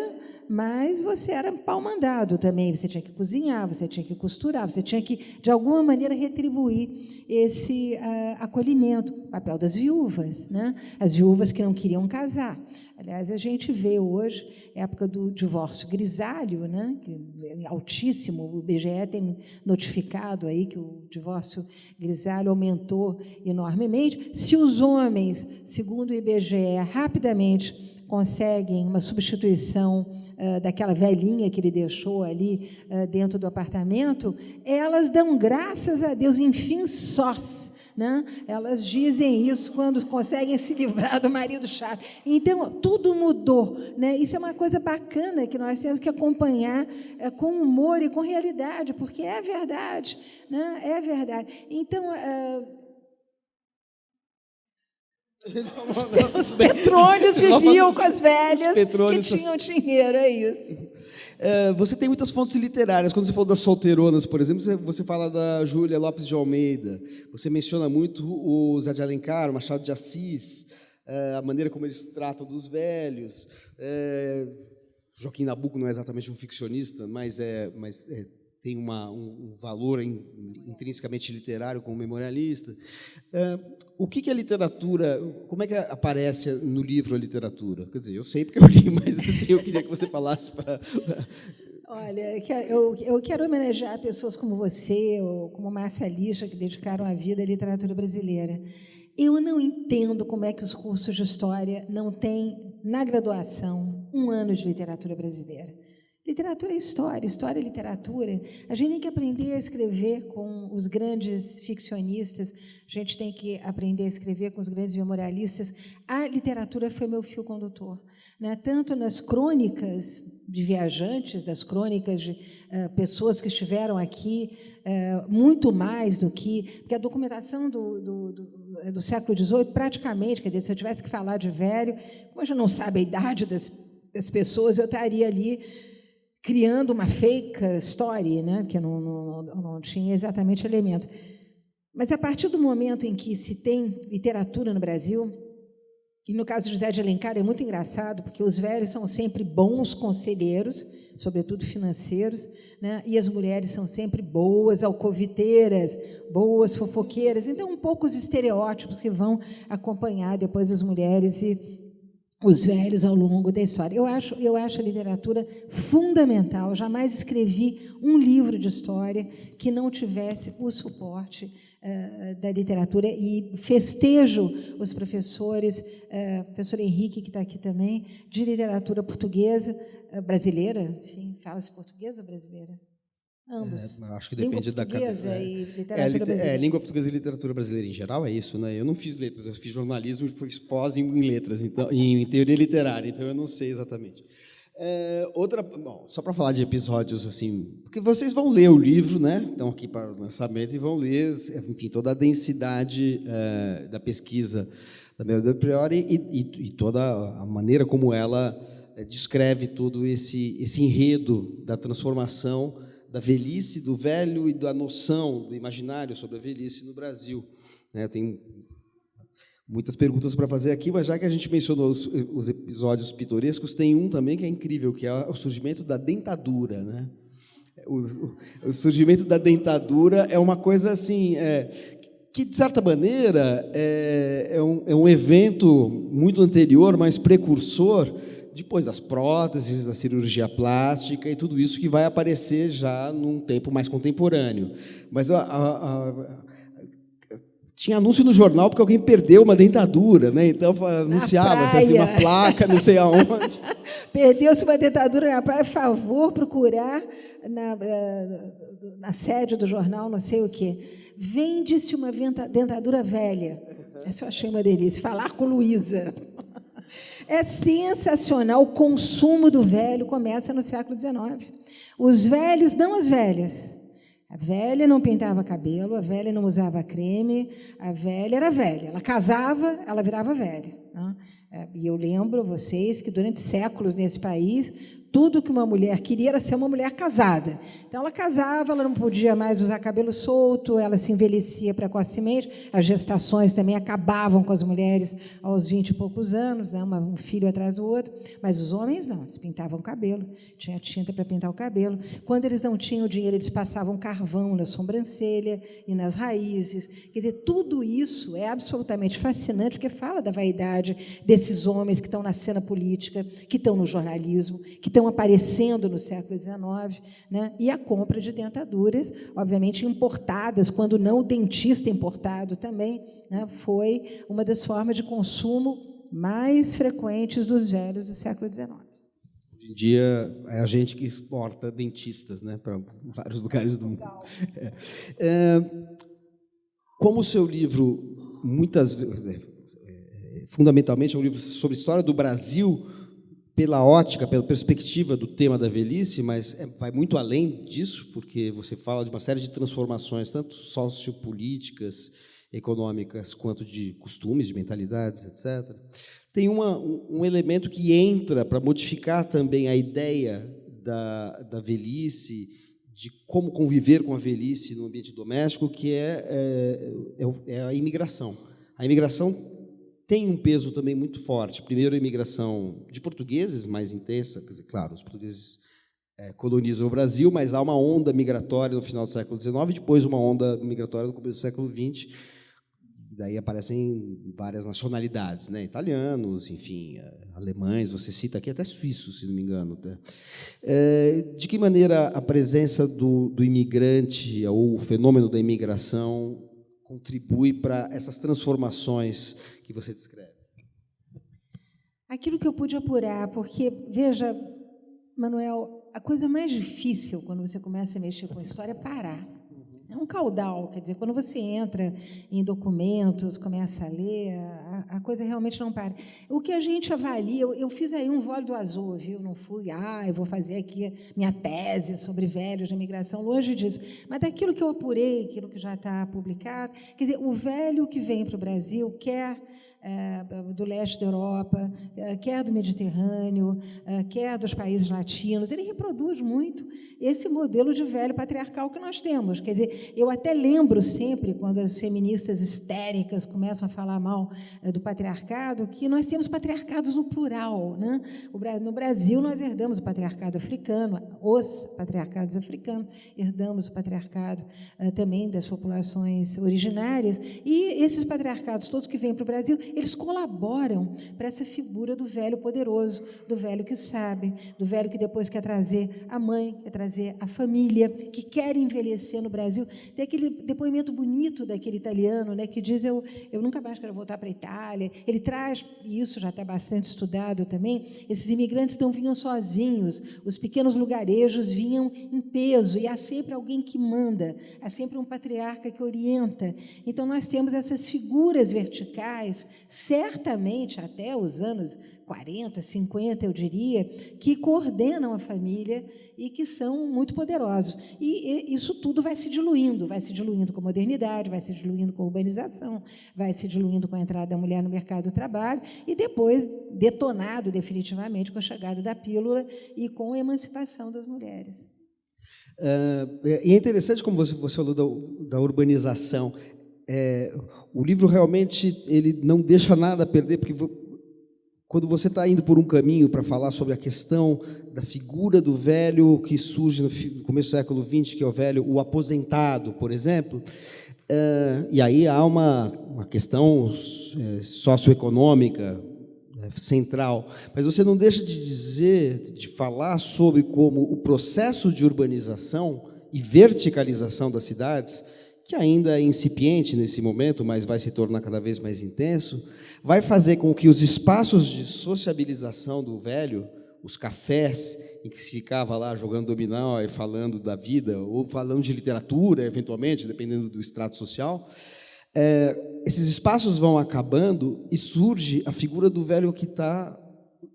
mas você era pau-mandado também. Você tinha que cozinhar, você tinha que costurar, você tinha que, de alguma maneira, retribuir esse acolhimento. O papel das viúvas, né? As viúvas que não queriam casar. Aliás, a gente vê hoje, época do divórcio grisalho, né? Que é altíssimo, o IBGE tem notificado aí que o divórcio grisalho aumentou enormemente. Se os homens, segundo o IBGE, rapidamente conseguem uma substituição daquela velhinha que ele deixou ali dentro do apartamento, elas dão graças a Deus, enfim, sós. Né? Elas dizem isso quando conseguem se livrar do marido chato. Então, tudo mudou. Né? Isso é uma coisa bacana que nós temos que acompanhar com humor e com realidade, porque é verdade. Né? É verdade. Então, os Petrônios viviam com as velhas que tinham dinheiro, é isso. Você tem muitas fontes literárias. Quando você falou das solteironas, por exemplo, você fala da Júlia Lopes de Almeida. Você menciona muito o Zé de Alencar, o Machado de Assis, a maneira como eles tratam dos velhos. Joaquim Nabuco não é exatamente um ficcionista, mas tem um valor intrinsecamente literário como memorialista. O que é literatura? Como é que aparece no livro a literatura? Quer dizer, eu sei porque eu li, mas assim, eu queria que você falasse para... Olha, eu quero homenagear pessoas como você, ou como Márcia Lixa, que dedicaram a vida à literatura brasileira. Eu não entendo como é que os cursos de História não têm, na graduação, 1 ano de literatura brasileira. Literatura é história, história é literatura. A gente tem que aprender a escrever com os grandes ficcionistas, a gente tem que aprender a escrever com os grandes memorialistas. A literatura foi meu fio condutor, né? Tanto nas crônicas de viajantes, das crônicas de pessoas que estiveram aqui, muito mais do que... Porque a documentação do século XVIII, praticamente, quer dizer, se eu tivesse que falar de velho, como a gente não sabe a idade das pessoas, eu estaria ali criando uma fake story, né? Que não tinha exatamente elementos. Mas, a partir do momento em que se tem literatura no Brasil, e no caso de José de Alencar é muito engraçado, porque os velhos são sempre bons conselheiros, sobretudo financeiros, né? E as mulheres são sempre boas alcoviteiras, boas fofoqueiras. Então, um pouco os estereótipos que vão acompanhar depois as mulheres e os velhos ao longo da história. Eu acho a literatura fundamental. Jamais escrevi um livro de história que não tivesse o suporte da literatura, e festejo os professores, professor Henrique, que está aqui também, de literatura portuguesa, brasileira, enfim, fala-se portuguesa ou brasileira? Ambos. Acho que depende da cabeça. E literatura brasileira. Língua portuguesa e literatura brasileira em geral, é isso, né? Eu não fiz letras, eu fiz jornalismo e fiz pós em letras, então, em teoria literária, então eu não sei exatamente. Bom, só para falar de episódios assim, porque vocês vão ler o livro, né? Estão aqui para o lançamento e vão ler, enfim, toda a densidade da pesquisa da Mary Priori e toda a maneira como ela descreve todo esse enredo da transformação da velhice, do velho e da noção, do imaginário sobre a velhice no Brasil. Eu tenho muitas perguntas para fazer aqui, mas já que a gente mencionou os episódios pitorescos, tem um também que é incrível, que é o surgimento da dentadura, né? O surgimento da dentadura é uma coisa assim, que, de certa maneira, é um evento muito anterior, mas precursor, depois das próteses, da cirurgia plástica e tudo isso que vai aparecer já num tempo mais contemporâneo. Mas tinha anúncio no jornal porque alguém perdeu uma dentadura, né? Então anunciava-se assim, uma placa, não sei aonde. Perdeu-se uma dentadura na praia, favor procurar na sede do jornal, não sei o quê. Vende-se uma dentadura velha. Essa eu achei uma delícia. Falar com Luísa. É sensacional. O consumo do velho começa no século XIX. Os velhos, não as velhas. A velha não pintava cabelo, a velha não usava creme, a velha era velha. Ela casava, ela virava velha. Né? E eu lembro vocês que, durante séculos nesse país, tudo que uma mulher queria era ser uma mulher casada. Então, ela casava, ela não podia mais usar cabelo solto, ela se envelhecia precocemente, as gestações também acabavam com as mulheres aos 20 e poucos anos, né? Um filho atrás do outro, mas os homens não, eles pintavam o cabelo, tinha tinta para pintar o cabelo. Quando eles não tinham dinheiro, eles passavam carvão na sobrancelha e nas raízes. Quer dizer, tudo isso é absolutamente fascinante, porque fala da vaidade desses homens que estão na cena política, que estão no jornalismo, que estão aparecendo no século XIX, né? E a compra de dentaduras, obviamente importadas, quando não o dentista importado também, né? Foi uma das formas de consumo mais frequentes dos velhos do século XIX. Hoje em dia, é a gente que exporta dentistas, né, para vários lugares do mundo. Como o seu livro, muitas vezes, fundamentalmente, é um livro sobre a história do Brasil, pela ótica, pela perspectiva do tema da velhice, mas vai muito além disso, porque você fala de uma série de transformações, tanto sociopolíticas, econômicas, quanto de costumes, de mentalidades, etc. Tem um elemento que entra para modificar também a ideia da velhice, de como conviver com a velhice no ambiente doméstico, que é a imigração. A imigração tem um peso também muito forte. Primeiro, a imigração de portugueses, mais intensa. Quer dizer, claro, os portugueses colonizam o Brasil, mas há uma onda migratória no final do século XIX, depois uma onda migratória no começo do século XX. Daí aparecem várias nacionalidades, né? Italianos, enfim, alemães, você cita aqui até suíços, se não me engano. Tá? De que maneira a presença do imigrante, ou o fenômeno da imigração, contribui para essas transformações que você descreve? Aquilo que eu pude apurar, porque, veja, Manuel, a coisa mais difícil quando você começa a mexer com a história é parar. É um caudal, quer dizer, quando você entra em documentos, começa a ler, a coisa realmente não para. O que a gente avalia, eu fiz aí um voo do azul, viu? Não fui, eu vou fazer aqui minha tese sobre velhos de imigração, longe disso. Mas daquilo que eu apurei, aquilo que já está publicado, quer dizer, o velho que vem para o Brasil quer do leste da Europa, quer do Mediterrâneo, quer dos países latinos. Ele reproduz muito esse modelo de velho patriarcal que nós temos. Quer dizer, eu até lembro sempre, quando as feministas histéricas começam a falar mal do patriarcado, que nós temos patriarcados no plural, né? No Brasil, nós herdamos o patriarcado africano, os patriarcados africanos, herdamos o patriarcado também das populações originárias, e esses patriarcados todos que vêm para o Brasil, eles colaboram para essa figura do velho poderoso, do velho que sabe, do velho que depois quer trazer a mãe, quer trazer a família, que quer envelhecer no Brasil. Tem aquele depoimento bonito daquele italiano, né, que diz, eu nunca mais quero voltar para a Itália. Ele traz, e isso já está bastante estudado também, esses imigrantes não vinham sozinhos, os pequenos lugarejos vinham em peso, e há sempre alguém que manda, há sempre um patriarca que orienta. Então, nós temos essas figuras verticais, certamente até os anos 40, 50, eu diria, que coordenam a família e que são muito poderosos. E isso tudo vai se diluindo com a modernidade, vai se diluindo com a urbanização, vai se diluindo com a entrada da mulher no mercado do trabalho e depois detonado definitivamente com a chegada da pílula e com a emancipação das mulheres. E é interessante como você falou da urbanização. O livro realmente ele não deixa nada a perder, porque quando você está indo por um caminho para falar sobre a questão da figura do velho que surge no começo do século XX, que é o aposentado, por exemplo, e aí há uma questão socioeconômica central, mas você não deixa de falar sobre como o processo de urbanização e verticalização das cidades, que ainda é incipiente nesse momento, mas vai se tornar cada vez mais intenso, vai fazer com que os espaços de sociabilização do velho, os cafés em que se ficava lá jogando dominó e falando da vida, ou falando de literatura, eventualmente, dependendo do estrato social, esses espaços vão acabando e surge a figura do velho que está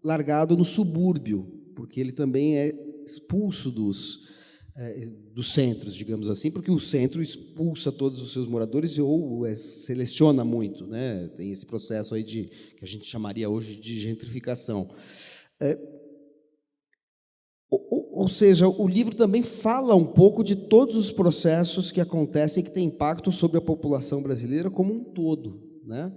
largado no subúrbio, porque ele também é expulso dos centros, digamos assim, porque o centro expulsa todos os seus moradores ou seleciona muito, né? Tem esse processo aí que a gente chamaria hoje de gentrificação. Ou seja, o livro também fala um pouco de todos os processos que acontecem e que têm impacto sobre a população brasileira como um todo, né?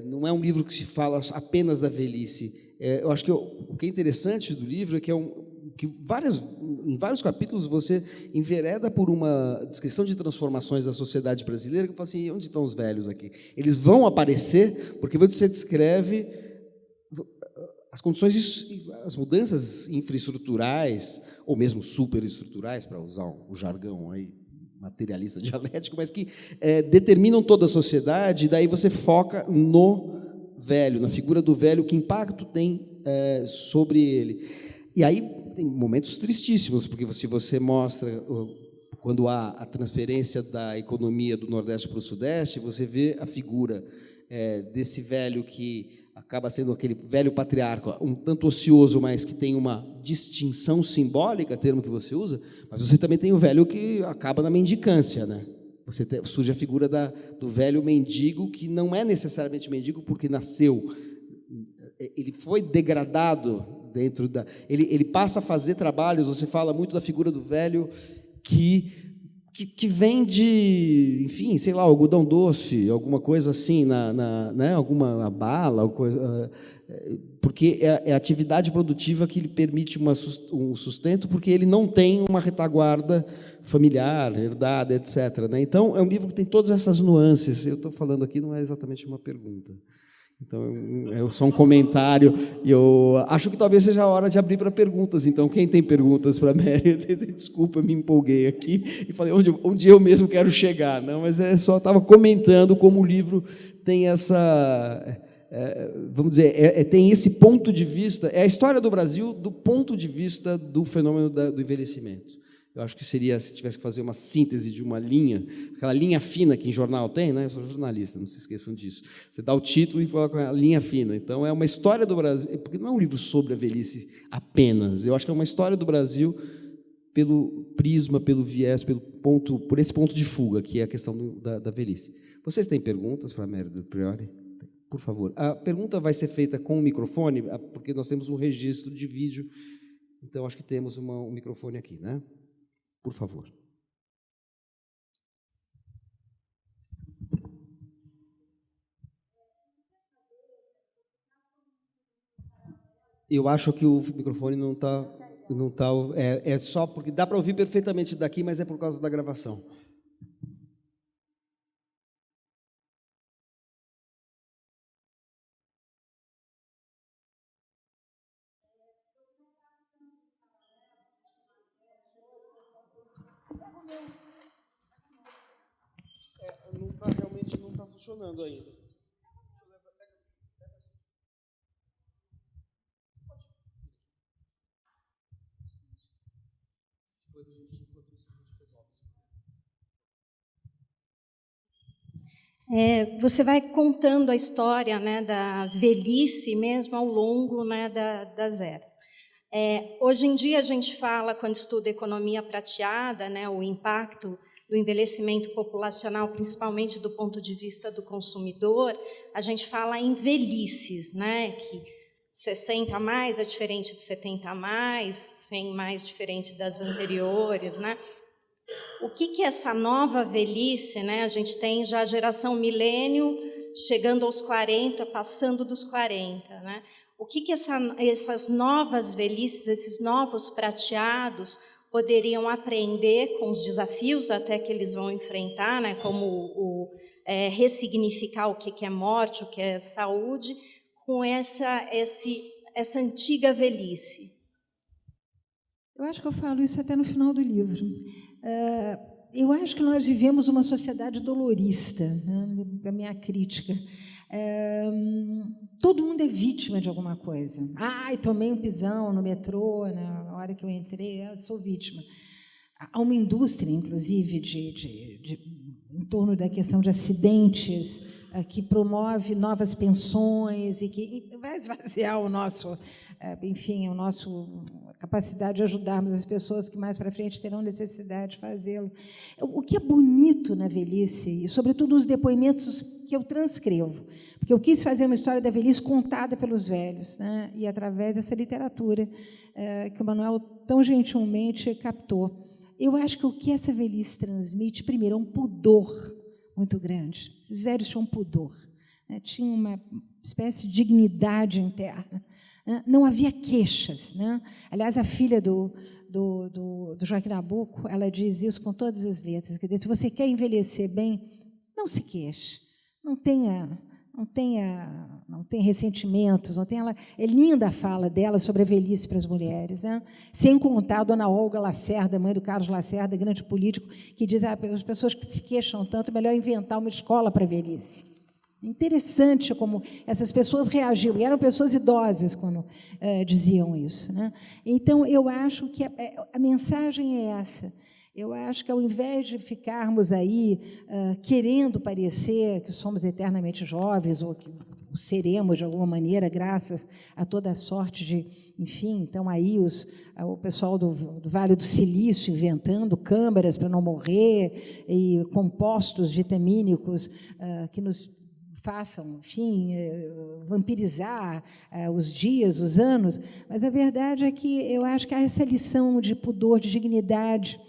Não é um livro que se fala apenas da velhice. Eu acho que o que é interessante do livro é que em vários capítulos você envereda por uma descrição de transformações da sociedade brasileira, que fala assim, onde estão os velhos aqui? Eles vão aparecer porque você descreve as condições, as mudanças infraestruturais, ou mesmo superestruturais, para usar o jargão aí materialista dialético, mas que determinam toda a sociedade, e daí você foca no velho, na figura do velho, que impacto tem sobre ele. E aí tem momentos tristíssimos, porque se você mostra, quando há a transferência da economia do Nordeste para o Sudeste, você vê a figura desse velho que acaba sendo aquele velho patriarca, um tanto ocioso, mas que tem uma distinção simbólica, termo que você usa, mas você também tem o velho que acaba na mendicância, né? Surge a figura do velho mendigo, que não é necessariamente mendigo porque nasceu, ele foi degradado dentro ele passa a fazer trabalhos. Você fala muito da figura do velho que vende, enfim, sei lá, algodão doce, alguma coisa assim, né, alguma bala, coisa, porque é a atividade produtiva que lhe permite um sustento, porque ele não tem uma retaguarda familiar, herdada, etc., né? Então, é um livro que tem todas essas nuances. Eu estou falando aqui, não é exatamente uma pergunta. Então, é só um comentário, e eu acho que talvez seja a hora de abrir para perguntas. Então, quem tem perguntas para a Mary? Desculpa, eu me empolguei aqui e falei onde eu mesmo quero chegar. Não, mas só estava comentando como o livro tem essa, vamos dizer, tem esse ponto de vista, é a história do Brasil do ponto de vista do fenômeno do envelhecimento. Eu acho que seria, se tivesse que fazer uma síntese de uma linha, aquela linha fina que em jornal tem, né? Eu sou jornalista, não se esqueçam disso. Você dá o título e coloca a linha fina. Então, é uma história do Brasil, porque não é um livro sobre a velhice apenas. Eu acho que é uma história do Brasil pelo prisma, pelo viés, por esse ponto de fuga, que é a questão da velhice. Vocês têm perguntas para a Mary do Priori? Por favor. A pergunta vai ser feita com o microfone, porque nós temos um registro de vídeo, então acho que temos um microfone aqui, né? Por favor. Eu acho que o microfone não está, é só porque dá para ouvir perfeitamente daqui, mas é por causa da gravação. Realmente não está funcionando ainda. Depois a gente, enquanto isso, a gente resolve. Você vai contando a história, né, da velhice mesmo ao longo, né, das eras. Hoje em dia a gente fala, quando estuda economia prateada, né, o impacto do envelhecimento populacional, principalmente do ponto de vista do consumidor, a gente fala em velhices, né, que 60 a mais é diferente de 70 a mais, 100 mais diferente das anteriores, né? O que é essa nova velhice, né? A gente tem já a geração milênio chegando aos 40, passando dos 40, né? O que essas novas velhices, esses novos prateados poderiam aprender com os desafios até que eles vão enfrentar, né? Como ressignificar o que é morte, o que é saúde, com essa antiga velhice? Eu acho que eu falo isso até no final do livro. Eu acho que nós vivemos uma sociedade dolorista, né? A minha crítica. Todo mundo é vítima de alguma coisa. Ai, tomei um pisão no metrô, na hora que eu entrei, eu sou vítima. Há uma indústria, inclusive, em torno da questão de acidentes, que promove novas pensões e que vai esvaziar o nosso, enfim, a capacidade de ajudarmos as pessoas que mais para frente terão necessidade de fazê-lo. O que é bonito na velhice, e sobretudo nos depoimentos que eu transcrevo, porque eu quis fazer uma história da velhice contada pelos velhos, né? E através dessa literatura que o Manuel tão gentilmente captou. Eu acho que o que essa velhice transmite, primeiro, é um pudor muito grande. Os velhos tinham pudor, né? Tinham uma espécie de dignidade interna. Né? Não havia queixas. Né? Aliás, a filha do Joaquim Nabuco, ela diz isso com todas as letras. Quer dizer, se você quer envelhecer bem, não se queixe. Não tenha ressentimentos, é linda a fala dela sobre a velhice para as mulheres, né? Sem contar a dona Olga Lacerda, mãe do Carlos Lacerda, grande político, que diz que as pessoas que se queixam tanto, é melhor inventar uma escola para a velhice. Interessante como essas pessoas reagiam, e eram pessoas idosas quando diziam isso. Né? Então, eu acho que a mensagem é essa. Eu acho que, ao invés de ficarmos aí querendo parecer que somos eternamente jovens, ou que seremos, de alguma maneira, graças a toda a sorte de... Enfim, então, aí o pessoal do Vale do Silício inventando câmaras para não morrer, e compostos vitamínicos que nos façam, enfim, vampirizar os dias, os anos. Mas a verdade é que eu acho que há essa lição de pudor, de dignidade,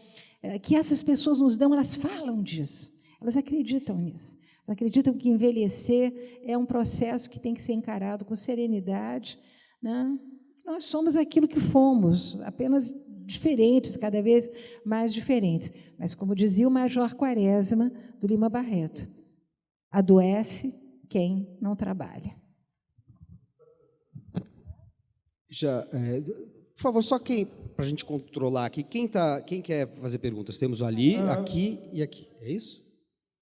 que essas pessoas nos dão, elas falam disso, elas acreditam nisso, elas acreditam que envelhecer é um processo que tem que ser encarado com serenidade. Né? Nós somos aquilo que fomos, apenas diferentes, cada vez mais diferentes. Mas, como dizia o Major Quaresma, do Lima Barreto, adoece quem não trabalha. Por favor, só para a gente controlar aqui, quem quer fazer perguntas? Temos ali, aqui e aqui, é isso?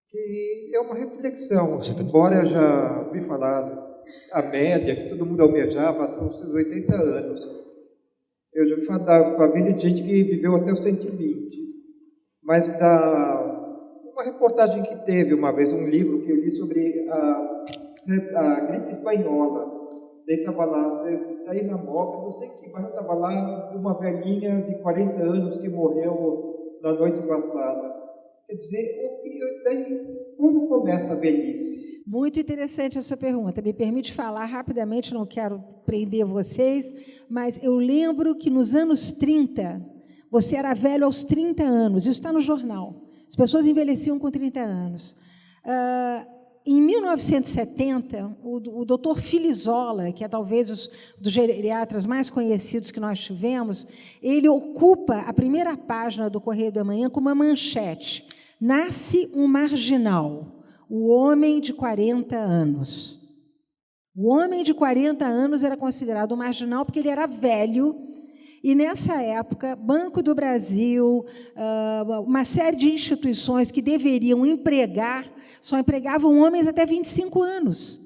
Que é uma reflexão, embora eu já ouvi falar a média, que todo mundo almejava, são os 80 anos. Eu já ouvi falar da família de gente que viveu até os 120. Mas uma reportagem que teve uma vez, um livro que eu li sobre a gripe espanhola. Ele estava lá, aí na Moca, não sei que bairro, estava lá uma velhinha de 40 anos que morreu na noite passada. Quer dizer, daí, quando começa a velhice? Muito interessante a sua pergunta. Me permite falar rapidamente, não quero prender vocês, mas eu lembro que nos anos 30, você era velho aos 30 anos, isso está no jornal. As pessoas envelheciam com 30 anos. Em 1970, o doutor Filizola, que é talvez dos geriatras mais conhecidos que nós tivemos, ele ocupa a primeira página do Correio da Manhã com uma manchete: nasce um marginal, o homem de 40 anos. O homem de 40 anos era considerado um marginal porque ele era velho, e, nessa época, Banco do Brasil, uma série de instituições que deveriam empregar, só empregavam homens até 25 anos.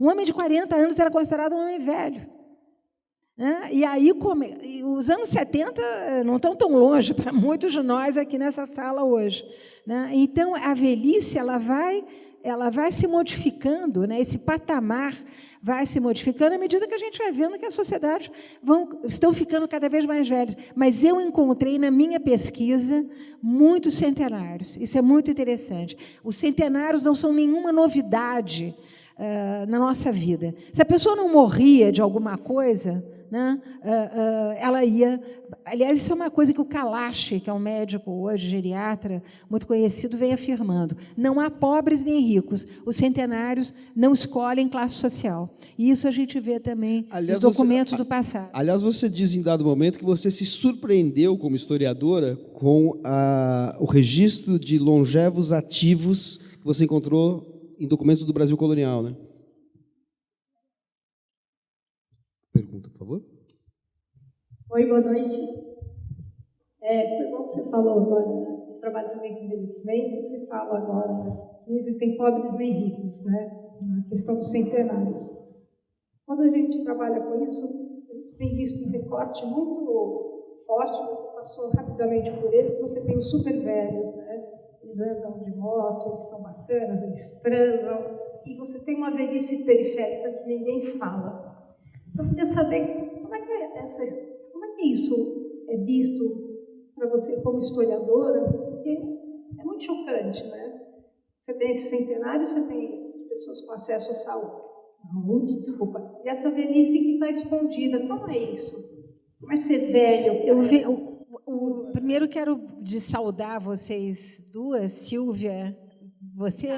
Um homem de 40 anos era considerado um homem velho. E aí, os anos 70 não estão tão longe para muitos de nós aqui nessa sala hoje. Então, a velhice ela vai se modificando, esse patamar vai se modificando à medida que a gente vai vendo que a sociedade estão ficando cada vez mais velhas. Mas eu encontrei na minha pesquisa muitos centenários. Isso é muito interessante. Os centenários não são nenhuma novidade na nossa vida. Se a pessoa não morria de alguma coisa, ela ia... Aliás, isso é uma coisa que o Kalash, que é um médico hoje, geriatra, muito conhecido, vem afirmando. Não há pobres nem ricos. Os centenários não escolhem classe social. E isso a gente vê também nos documentos do passado. Aliás, você diz em dado momento que você se surpreendeu, como historiadora, com o registro de longevos ativos que você encontrou em documentos do Brasil colonial, né? Pergunta, por favor. Oi, boa noite. Foi bom que você falou agora, eu trabalho também com envelhecimento, você fala agora que não existem pobres nem ricos, na questão dos centenários. Quando a gente trabalha com isso, a gente tem visto um recorte muito forte, você passou rapidamente por ele, você tem os super velhos, eles andam de moto, eles são bacanas, eles transam, e você tem uma velhice periférica que ninguém fala. Então, eu queria saber como é que isso é visto para você como historiadora, porque é muito chocante, Você tem esse centenário, você tem essas pessoas com acesso à saúde, e essa velhice que está escondida. Como é isso? Como é ser velho? Primeiro quero saudar vocês duas, Silvia, você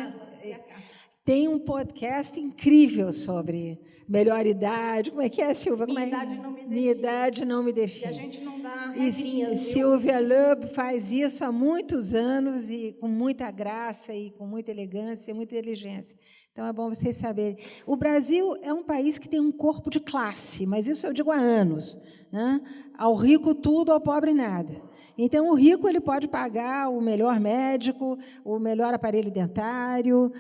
tem um podcast incrível sobre melhor idade. Como é que é, Silvia? Minha idade não me define. E a gente não dá regrinhas. Silvia Loeb faz isso há muitos anos e com muita graça e com muita elegância e muita inteligência. Então, é bom vocês saberem. O Brasil é um país que tem um corpo de classe, mas isso eu digo há anos. Ao rico tudo, ao pobre nada. Então, o rico ele pode pagar o melhor médico, o melhor aparelho dentário,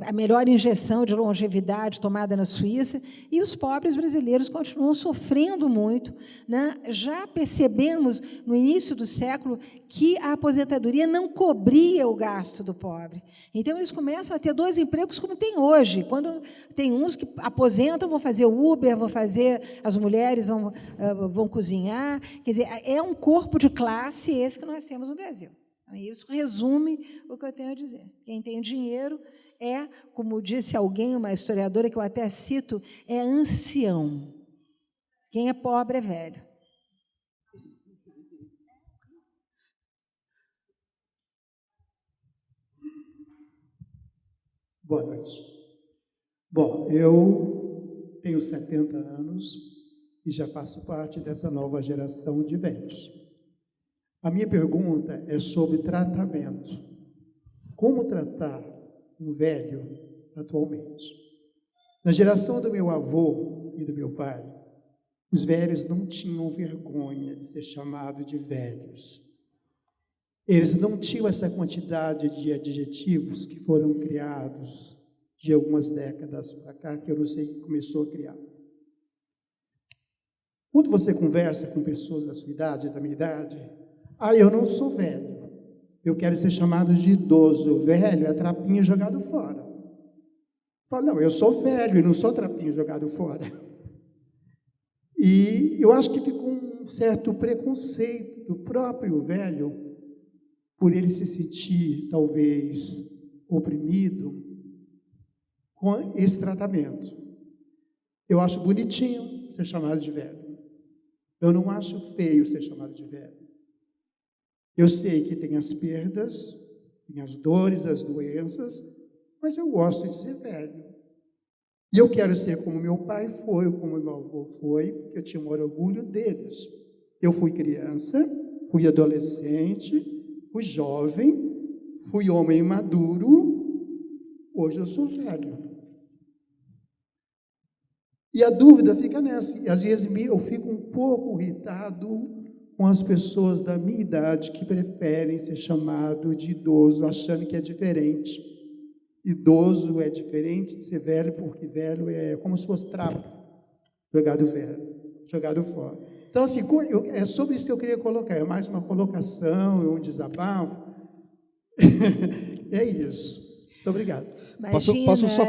a melhor injeção de longevidade tomada na Suíça, e os pobres brasileiros continuam sofrendo muito. Já percebemos, no início do século, que a aposentadoria não cobria o gasto do pobre. Então, eles começam a ter 2 empregos, como tem hoje. Quando tem uns que aposentam, vão fazer Uber, as mulheres vão cozinhar. Quer dizer, é um corpo de classe esse que nós temos no Brasil. Isso resume o que eu tenho a dizer. Quem tem dinheiro como disse alguém, uma historiadora que eu até cito, é ancião. Quem é pobre é velho. Boa noite. Bom, eu tenho 70 anos e já faço parte dessa nova geração de velhos. A minha pergunta é sobre tratamento. Como tratar um velho atualmente? Na geração do meu avô e do meu pai, os velhos não tinham vergonha de ser chamados de velhos. Eles não tinham essa quantidade de adjetivos que foram criados de algumas décadas para cá, que eu não sei quem começou a criar. Quando você conversa com pessoas da sua idade, da minha idade, eu não sou velho, eu quero ser chamado de idoso. Velho é trapinho jogado fora. Fala, não, eu sou velho e não sou trapinho jogado fora. E eu acho que ficou um certo preconceito do próprio velho por ele se sentir, talvez, oprimido com esse tratamento. Eu acho bonitinho ser chamado de velho. Eu não acho feio ser chamado de velho. Eu sei que tem as perdas, tem as dores, as doenças, mas eu gosto de ser velho. E eu quero ser como meu pai foi, como meu avô foi, porque eu tinha um orgulho deles. Eu fui criança, fui adolescente, fui jovem, fui homem maduro, hoje eu sou velho. E a dúvida fica nessa. E às vezes eu fico um pouco irritado com as pessoas da minha idade que preferem ser chamado de idoso, achando que é diferente. Idoso é diferente de ser velho, porque velho é como se fosse trapo, jogado fora. Então, assim, é sobre isso que eu queria colocar. É mais uma colocação, um desabafo. É isso. Muito obrigado. Posso só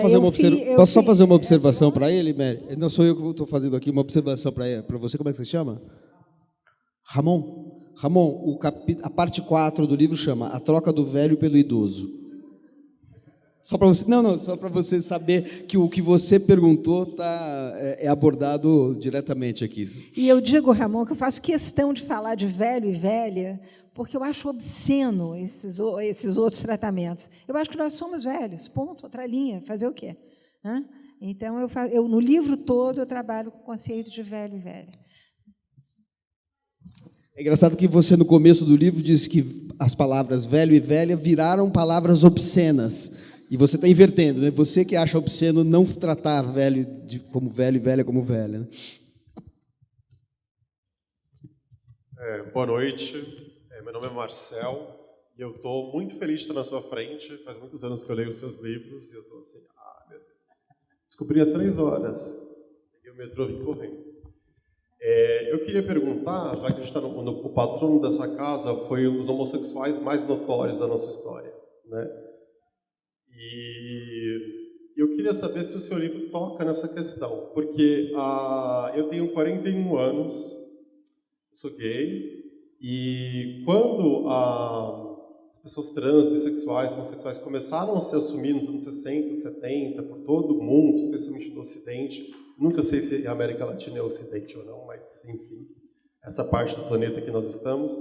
fazer uma observação para ele, Mary? Não sou eu que estou fazendo aqui uma observação para você. Como é que você chama? Ramon, a parte 4 do livro chama A Troca do Velho pelo Idoso. Só para você, só para você saber que o que você perguntou é abordado diretamente aqui. E eu digo, Ramon, que eu faço questão de falar de velho e velha, porque eu acho obsceno esses outros tratamentos. Eu acho que nós somos velhos, ponto, outra linha, fazer o quê? Então, eu no livro todo, eu trabalho com o conceito de velho e velha. É engraçado que você, no começo do livro, disse que as palavras velho e velha viraram palavras obscenas. E você está invertendo, né? Você que acha obsceno não tratar velho como velho e velha como velha. Né? Boa noite, meu nome é Marcel e eu estou muito feliz de estar na sua frente. Faz muitos anos que eu leio os seus livros e eu estou assim, meu Deus. Descobri há 3 horas, peguei o metrô e vim correndo. Eu queria perguntar, já que a gente está o patrono dessa casa foi um dos homossexuais mais notórios da nossa história, né? E eu queria saber se o seu livro toca nessa questão, porque eu tenho 41 anos, sou gay, e quando as pessoas trans, bissexuais, homossexuais começaram a se assumir nos anos 60, 70, por todo o mundo, especialmente no Ocidente, nunca sei se a América Latina é Ocidente ou não, mas, enfim, essa parte do planeta que nós estamos,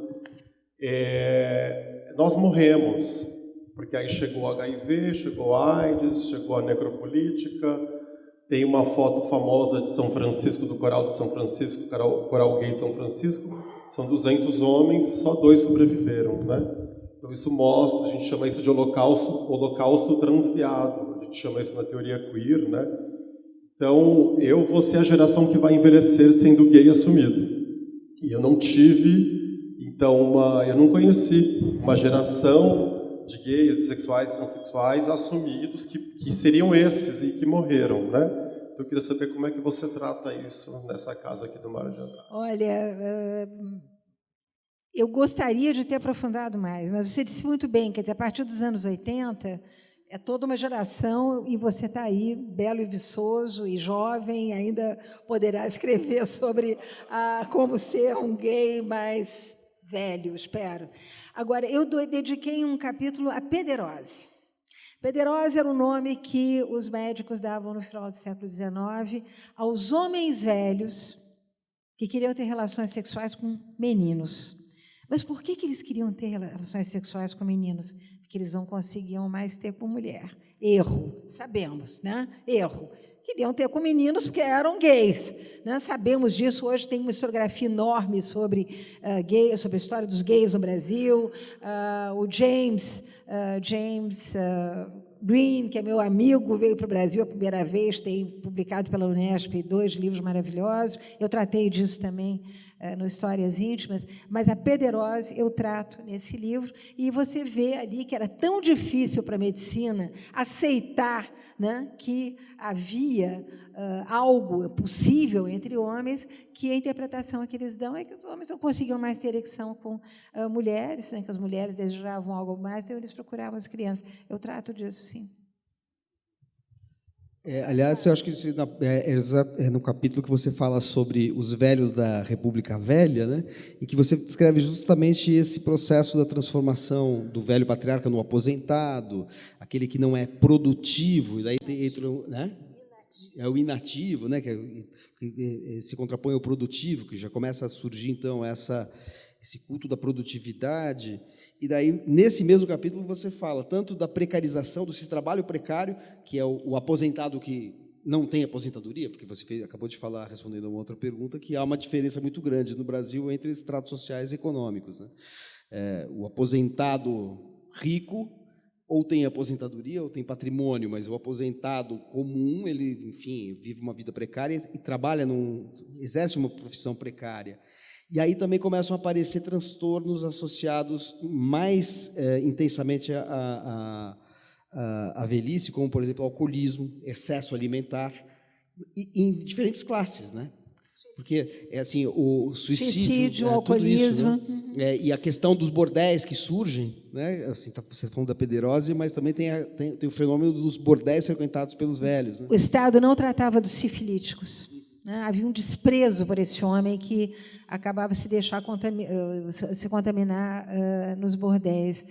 nós morremos, porque aí chegou o HIV, chegou a AIDS, chegou a necropolítica, tem uma foto famosa de São Francisco, do Coral de São Francisco, Coral Gay de São Francisco, são 200 homens, só 2 sobreviveram, né? Então isso mostra, a gente chama isso de holocausto transviado, a gente chama isso na teoria queer, né? Então, eu vou ser a geração que vai envelhecer sendo gay assumido. E eu não tive, então, eu não conheci uma geração de gays, bissexuais, transexuais assumidos que seriam esses e que morreram, né? Então, eu queria saber como é que você trata isso nessa casa aqui do Mário de Andrade. Olha, eu gostaria de ter aprofundado mais, mas você disse muito bem, quer dizer, a partir dos anos 80... É toda uma geração e você está aí, belo e viçoso e jovem, ainda poderá escrever sobre como ser um gay mais velho, espero. Agora, eu dediquei um capítulo à pederose. Pederose era o nome que os médicos davam no final do século XIX aos homens velhos que queriam ter relações sexuais com meninos. Mas por que eles queriam ter relações sexuais com meninos? Porque eles não conseguiam mais ter com mulher. Erro, sabemos, né? Erro. Queriam ter com meninos porque eram gays, né? Sabemos disso. Hoje tem uma historiografia enorme sobre sobre a história dos gays no Brasil. O James Green, que é meu amigo, veio para o Brasil a primeira vez, tem publicado pela Unesp 2 livros maravilhosos. Eu tratei disso também no Histórias Íntimas, mas a pederose eu trato nesse livro, e você vê ali que era tão difícil para a medicina aceitar, né, que havia algo possível entre homens, que a interpretação que eles dão é que os homens não conseguiam mais ter ereção com mulheres, né, que as mulheres desejavam algo mais, então eles procuravam as crianças. Eu trato disso, sim. Aliás, eu acho que isso é no capítulo que você fala sobre os velhos da República Velha, né? E que você descreve justamente esse processo da transformação do velho patriarca no aposentado, aquele que não é produtivo, e daí entra, né? É o inativo, né? Que se contrapõe ao produtivo, que já começa a surgir, então, esse culto da produtividade. E daí, nesse mesmo capítulo, você fala tanto da precarização, desse trabalho precário, que é o aposentado que não tem aposentadoria, porque você acabou de falar, respondendo a uma outra pergunta, que há uma diferença muito grande no Brasil entre estratos sociais e econômicos, né? O aposentado rico ou tem aposentadoria ou tem patrimônio, mas o aposentado comum, ele, enfim, vive uma vida precária e trabalha exerce uma profissão precária. E aí também começam a aparecer transtornos associados mais intensamente à velhice, como, por exemplo, alcoolismo, excesso alimentar, em diferentes classes, né? Porque assim, o suicídio, o alcoolismo, tudo isso, né? E a questão dos bordéis que surgem, né? Assim, você falando da pederose, mas também tem o fenômeno dos bordéis frequentados pelos velhos, né? O Estado não tratava dos sifilíticos, né? Havia um desprezo por esse homem que acabava se contaminar nos bordéis.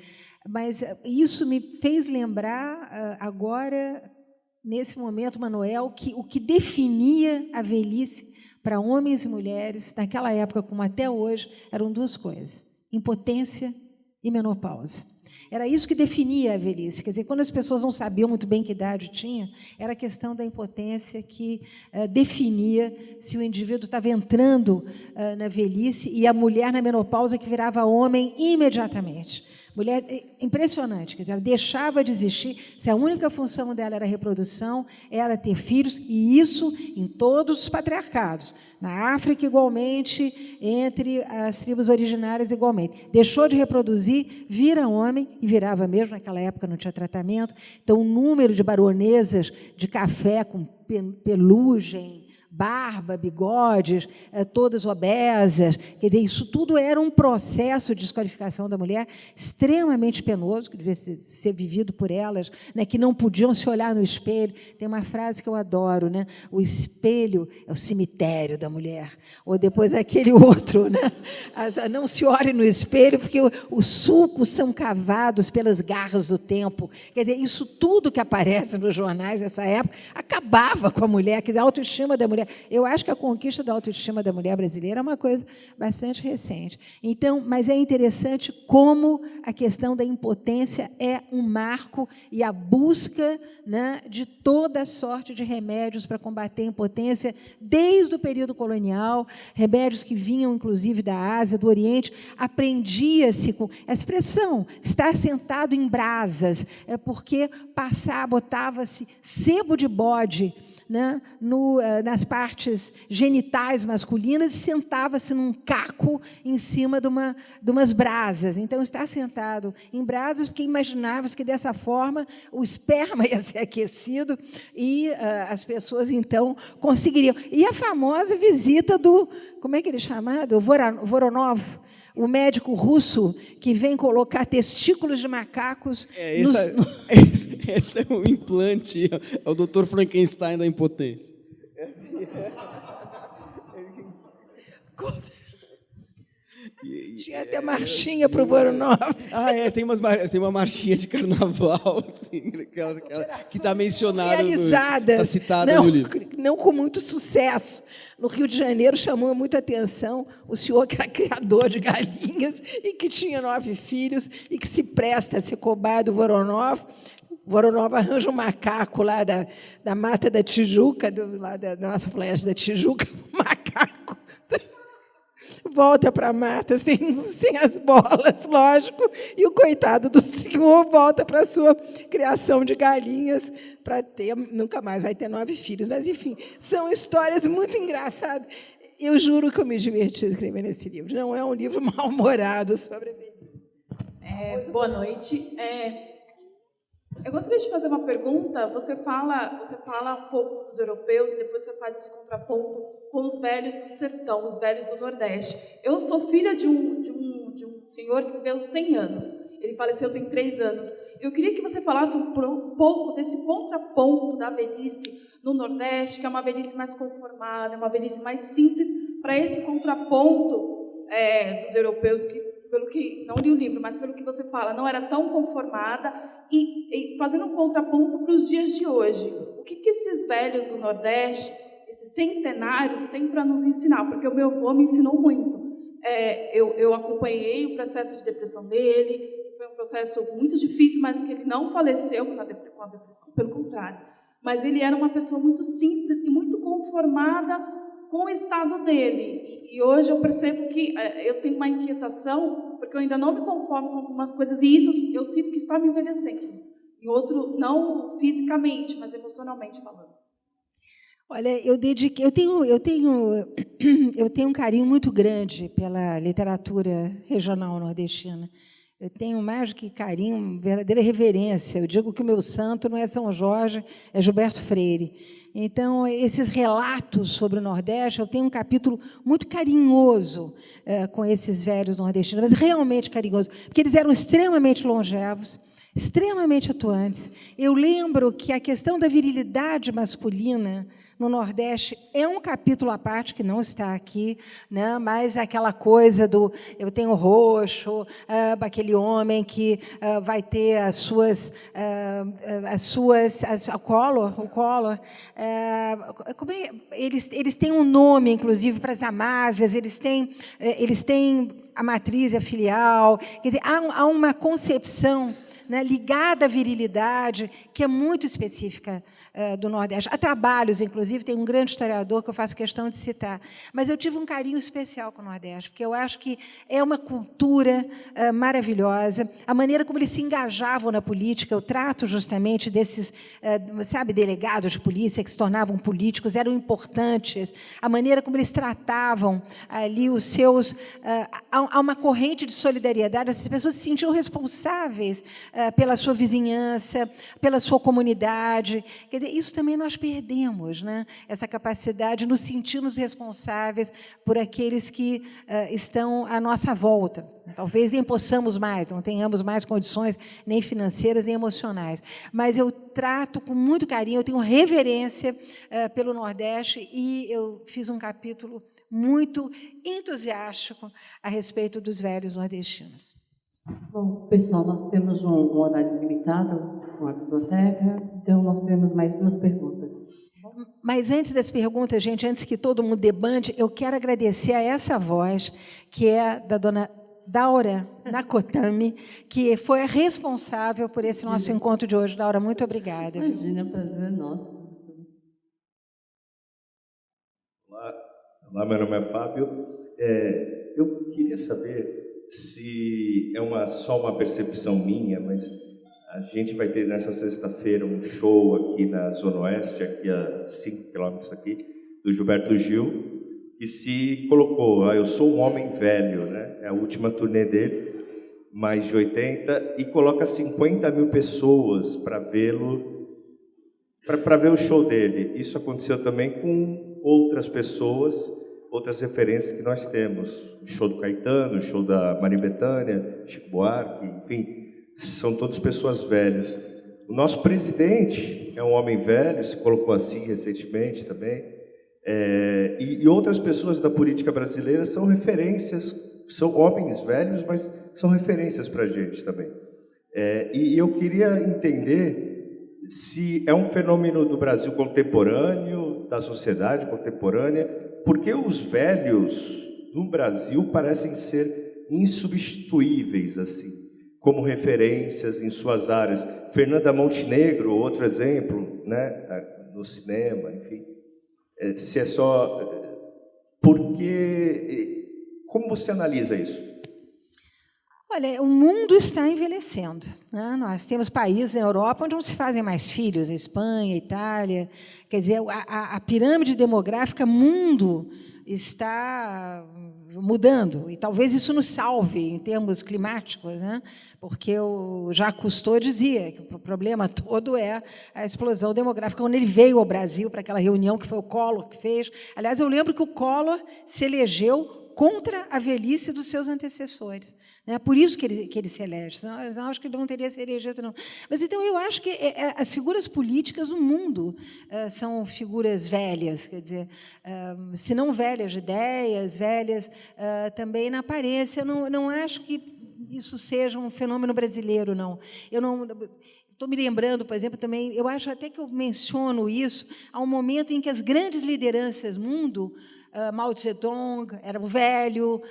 Mas isso me fez lembrar agora, nesse momento, Manuel, que o que definia a velhice para homens e mulheres, naquela época como até hoje, eram duas coisas: impotência e menopausa. Era isso que definia a velhice. Quer dizer, quando as pessoas não sabiam muito bem que idade tinha, era a questão da impotência que definia se o indivíduo estava entrando na velhice, e a mulher na menopausa que virava homem imediatamente. Mulher impressionante, quer dizer, ela deixava de existir, se a única função dela era a reprodução, era ter filhos, e isso em todos os patriarcados. Na África, igualmente, entre as tribos originárias, igualmente. Deixou de reproduzir, vira homem, e virava mesmo, naquela época não tinha tratamento. Então, o número de baronesas de café com pelugem, barba, bigodes, todas obesas, quer dizer, isso tudo era um processo de desqualificação da mulher extremamente penoso, que devia ser vivido por elas, né, que não podiam se olhar no espelho. Tem uma frase que eu adoro, né? O espelho é o cemitério da mulher. Ou depois aquele outro, né? Não se olhe no espelho, porque os sulcos são cavados pelas garras do tempo. Quer dizer, isso tudo que aparece nos jornais nessa época acabava com a mulher, quer dizer, a autoestima da mulher. Eu acho que a conquista da autoestima da mulher brasileira é uma coisa bastante recente. Então, mas é interessante como a questão da impotência é um marco, e a busca, né, de toda sorte de remédios para combater a impotência desde o período colonial, remédios que vinham, inclusive, da Ásia, do Oriente. Aprendia-se com a expressão estar sentado em brasas, porque botava-se sebo de bode, né, nas partes genitais masculinas, e sentava-se num caco em cima de umas brasas. Então, estar sentado em brasas, porque imaginava-se que, dessa forma, o esperma ia ser aquecido e as pessoas, então, conseguiriam. E a famosa visita do... Como é que ele é chamado? Voronov, o médico russo que vem colocar testículos de macacos... Esse é um implante, é o Dr. Frankenstein da impotência. Tinha até marchinha para o Voronov. Tem uma marchinha de carnaval, assim, que está mencionada, realizada, está citada no livro. Não com muito sucesso. No Rio de Janeiro, chamou muito a atenção o senhor que era criador de galinhas e que tinha 9 filhos e que se presta a ser cobaia do Voronov. Voronov arranja um macaco lá da Mata da Tijuca, lá da nossa floresta da Tijuca, um macaco. Volta para a mata sem as bolas, lógico, e o coitado do senhor volta para a sua criação de galinhas, nunca mais vai ter 9 filhos. Mas, enfim, são histórias muito engraçadas. Eu juro que eu me diverti escrevendo esse livro. Não é um livro mal-humorado sobre a velhice. Boa noite. Eu gostaria de fazer uma pergunta. Você fala um pouco dos europeus e depois você faz esse contraponto com os velhos do sertão, os velhos do Nordeste. Eu sou filha de um senhor que viveu 100 anos. Ele faleceu tem 3 anos. Eu queria que você falasse um pouco desse contraponto da velhice no Nordeste, que é uma velhice mais conformada, uma velhice mais simples, para esse contraponto dos europeus, que, pelo que, não li o livro, mas pelo que você fala, não era tão conformada, e fazendo um contraponto para os dias de hoje. O que esses velhos do Nordeste, esses centenários, têm para nos ensinar? Porque o meu avô me ensinou muito. Eu acompanhei o processo de depressão dele, que foi um processo muito difícil, mas que ele não faleceu com a depressão, pelo contrário. Mas ele era uma pessoa muito simples e muito conformada com o estado dele. E hoje eu percebo que eu tenho uma inquietação, porque eu ainda não me conformo com algumas coisas, e isso eu sinto que está me envelhecendo. E outro, não fisicamente, mas emocionalmente falando. Olha, eu tenho um carinho muito grande pela literatura regional nordestina. Eu tenho mais do que carinho, verdadeira reverência. Eu digo que o meu santo não é São Jorge, é Gilberto Freire. Então, esses relatos sobre o Nordeste, eu tenho um capítulo muito carinhoso com esses velhos nordestinos, mas realmente carinhoso, porque eles eram extremamente longevos, extremamente atuantes. Eu lembro que a questão da virilidade masculina no Nordeste é um capítulo à parte, que não está aqui, né? Mas aquela coisa do eu tenho roxo, aquele homem que vai ter o Collor, eles têm um nome, inclusive, para as amásias, eles têm a matriz e a filial, quer dizer, há uma concepção, né, ligada à virilidade, que é muito específica do Nordeste. Há trabalhos, inclusive, tem um grande historiador que eu faço questão de citar, mas eu tive um carinho especial com o Nordeste, porque eu acho que é uma cultura maravilhosa, a maneira como eles se engajavam na política. Eu trato justamente desses, delegados de polícia que se tornavam políticos, eram importantes, a maneira como eles tratavam ali os seus... há uma corrente de solidariedade, essas pessoas se sentiam responsáveis pela sua vizinhança, pela sua comunidade. Quer dizer, isso também nós perdemos, né? Essa capacidade de nos sentirmos responsáveis por aqueles que estão à nossa volta. Talvez nem possamos mais, não tenhamos mais condições nem financeiras nem emocionais. Mas eu trato com muito carinho, eu tenho reverência pelo Nordeste, e eu fiz um capítulo muito entusiástico a respeito dos velhos nordestinos. Bom, pessoal, nós temos um horário limitado com a biblioteca, então nós temos mais 2 perguntas. Mas antes das perguntas, gente, antes que todo mundo debande, eu quero agradecer a essa voz, que é da dona Daura Nakotami, que foi a responsável por esse nosso encontro de hoje. Daura, muito obrigada. Imagina, é um prazer nosso, professor. Olá, meu nome é Fábio. Eu queria saber se é só uma percepção minha, mas a gente vai ter nessa sexta-feira um show aqui na Zona Oeste, aqui a 5 quilômetros aqui, do Gilberto Gil, que se colocou, eu sou um homem velho, né? É a última turnê dele, mais de 80, e coloca 50 mil pessoas para vê-lo, para ver o show dele. Isso aconteceu também com outras pessoas, outras referências que nós temos. O show do Caetano, o show da Maria Bethânia, Chico Buarque, enfim, são todas pessoas velhas. O nosso presidente é um homem velho, se colocou assim recentemente também, e outras pessoas da política brasileira são referências, são homens velhos, mas são referências para a gente também. E eu queria entender se é um fenômeno do Brasil contemporâneo, da sociedade contemporânea, porque os velhos do Brasil parecem ser insubstituíveis, assim, como referências em suas áreas. Fernanda Montenegro, outro exemplo, né, no cinema, enfim. Se é só... Porque... Como você analisa isso? Olha, o mundo está envelhecendo, né? Nós temos países na Europa onde não se fazem mais filhos, a Espanha, a Itália. Quer dizer, a pirâmide demográfica mundo está mudando, e talvez isso nos salve em termos climáticos, né? Porque o Jacques Cousteau dizia que o problema todo é a explosão demográfica. Quando ele veio ao Brasil para aquela reunião que foi o Collor que fez, aliás, eu lembro que o Collor se elegeu contra a velhice dos seus antecessores. É por isso que ele se elege. Senão, eu acho que ele não teria se elegido, não. Mas, então, eu acho que as figuras políticas no mundo são figuras velhas, quer dizer, se não velhas de ideias, velhas também na aparência. Eu não acho que isso seja um fenômeno brasileiro, não. Eu não... Estou me lembrando, por exemplo, também, eu acho até que eu menciono isso, há um momento em que as grandes lideranças do mundo, Mao Tse-tung era um velho,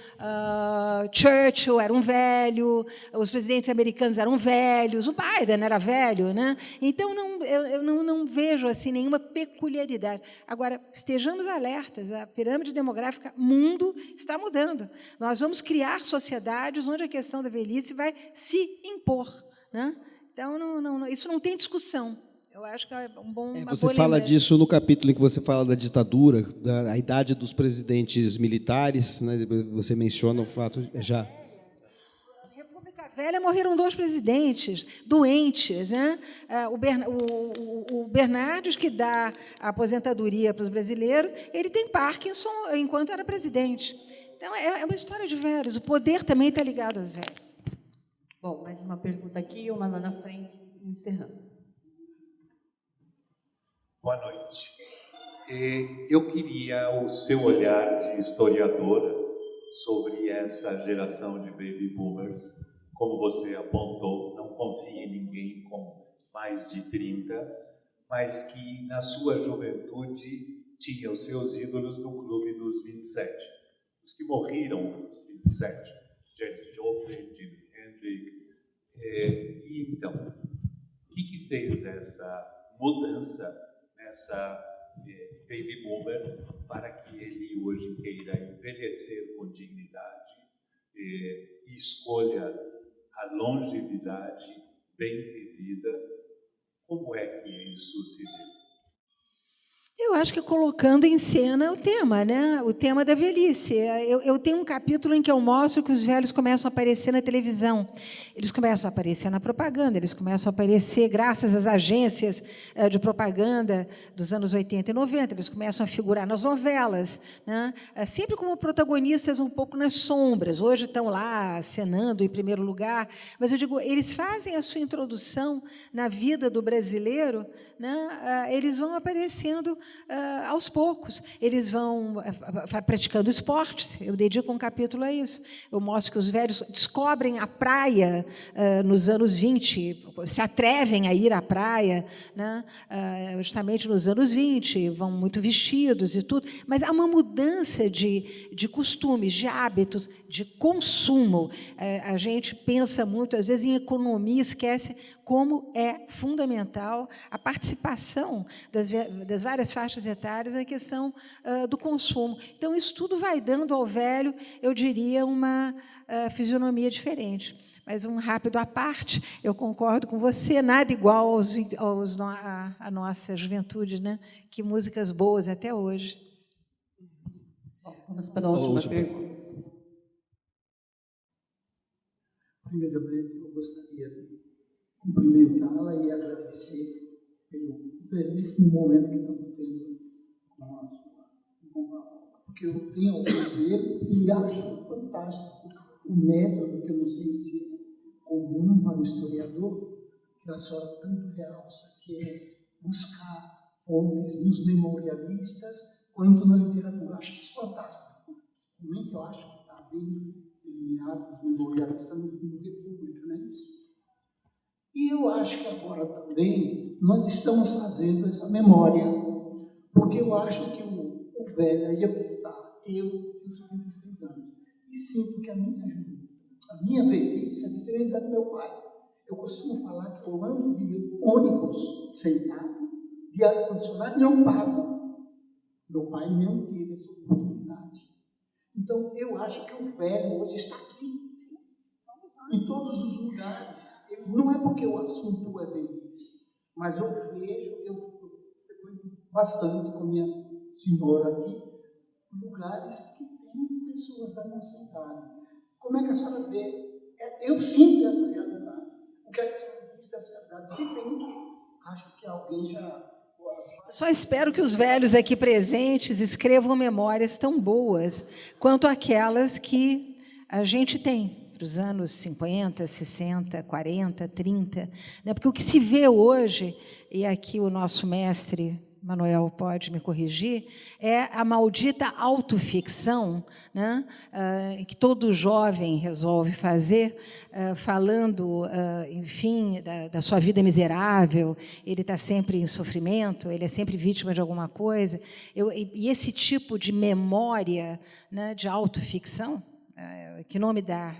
Churchill era um velho, os presidentes americanos eram velhos, o Biden era velho, né? Então, eu não vejo assim nenhuma peculiaridade. Agora, estejamos alertas, a pirâmide demográfica mundo está mudando. Nós vamos criar sociedades onde a questão da velhice vai se impor, né? Então, isso não tem discussão. Eu acho que é uma boa Você fala disso no capítulo em que você fala da ditadura, da idade dos presidentes militares, né? Você menciona o fato já... Na República Velha morreram 2 presidentes doentes, né? O Bernardes, que dá a aposentadoria para os brasileiros, ele tem Parkinson enquanto era presidente. Então, é uma história de velhos. O poder também está ligado aos velhos. Bom, mais uma pergunta aqui, uma lá na frente, e encerramos. Boa noite. Eu queria o seu olhar de historiadora sobre essa geração de baby boomers. Como você apontou, não confia em ninguém com mais de 30, mas que na sua juventude tinha os seus ídolos no clube dos 27. Os que morreram nos 27. Janis Joplin, Jimi Hendrix. Então, o que fez essa mudança nessa baby boomer para que ele hoje queira envelhecer com dignidade e escolha a longevidade bem vivida? Como é que isso se deu? Eu acho que colocando em cena o tema, né? O tema da velhice. Eu tenho um capítulo em que eu mostro que os velhos começam a aparecer na televisão. Eles começam a aparecer na propaganda, eles começam a aparecer graças às agências de propaganda dos anos 80 e 90, eles começam a figurar nas novelas, né? Sempre como protagonistas um pouco nas sombras. Hoje estão lá acenando em primeiro lugar, mas eu digo, eles fazem a sua introdução na vida do brasileiro, né? Eles vão aparecendo aos poucos. Eles vão praticando esportes. Eu dedico um capítulo a isso. Eu mostro que os velhos descobrem a praia nos anos 20, se atrevem a ir à praia, né? Justamente nos anos 20, vão muito vestidos e tudo, mas há uma mudança de costumes, de hábitos, de consumo. A gente pensa muito, às vezes, em economia, esquece como é fundamental a participação das várias faixas etárias na questão do consumo. Então, isso tudo vai dando ao velho, eu diria, uma fisionomia diferente. Mas um rápido à parte, eu concordo com você, nada igual à nossa juventude, né? Que músicas boas até hoje. Bom, vamos para a última pergunta. Primeiramente, eu gostaria de cumprimentá-la e agradecer pelo belíssimo momento que estamos tendo com a sua irmã, porque eu tenho alguns dele e acho fantástico o método, que eu não sei se é comum para o historiador, que a senhora tanto realça, que é buscar fontes nos memorialistas quanto na literatura. Acho isso fantástico. Principalmente, eu acho que está bem delineado os memorialistas no República, não é isso? E eu acho que agora também nós estamos fazendo essa memória, porque eu acho que o velho, aí é que está, eu tenho 56 anos, e sinto que a minha velhice é diferente da do meu pai. Eu costumo falar que eu ando de ônibus sentado, de ar-condicionado, não pago. Meu pai não teve essa oportunidade. Então, eu acho que o velho hoje está aqui, em todos os lugares. Não é porque o assunto é velhice, mas eu frequento bastante com minha senhora aqui, lugares que tem pessoas da nossa idade. Como é que a senhora vê? Eu sinto essa realidade. O que é que a senhora diz dessa realidade? Se tem que, acho que alguém já Só espero que os velhos aqui presentes escrevam memórias tão boas quanto aquelas que a gente tem para os anos 50, 60, 40, 30. Né? Porque o que se vê hoje, e aqui o nosso mestre Manuel pode me corrigir, é a maldita autoficção, né, que todo jovem resolve fazer, falando, enfim, da sua vida miserável, ele está sempre em sofrimento, ele é sempre vítima de alguma coisa. E esse tipo de memória, né, de autoficção, que nome dá?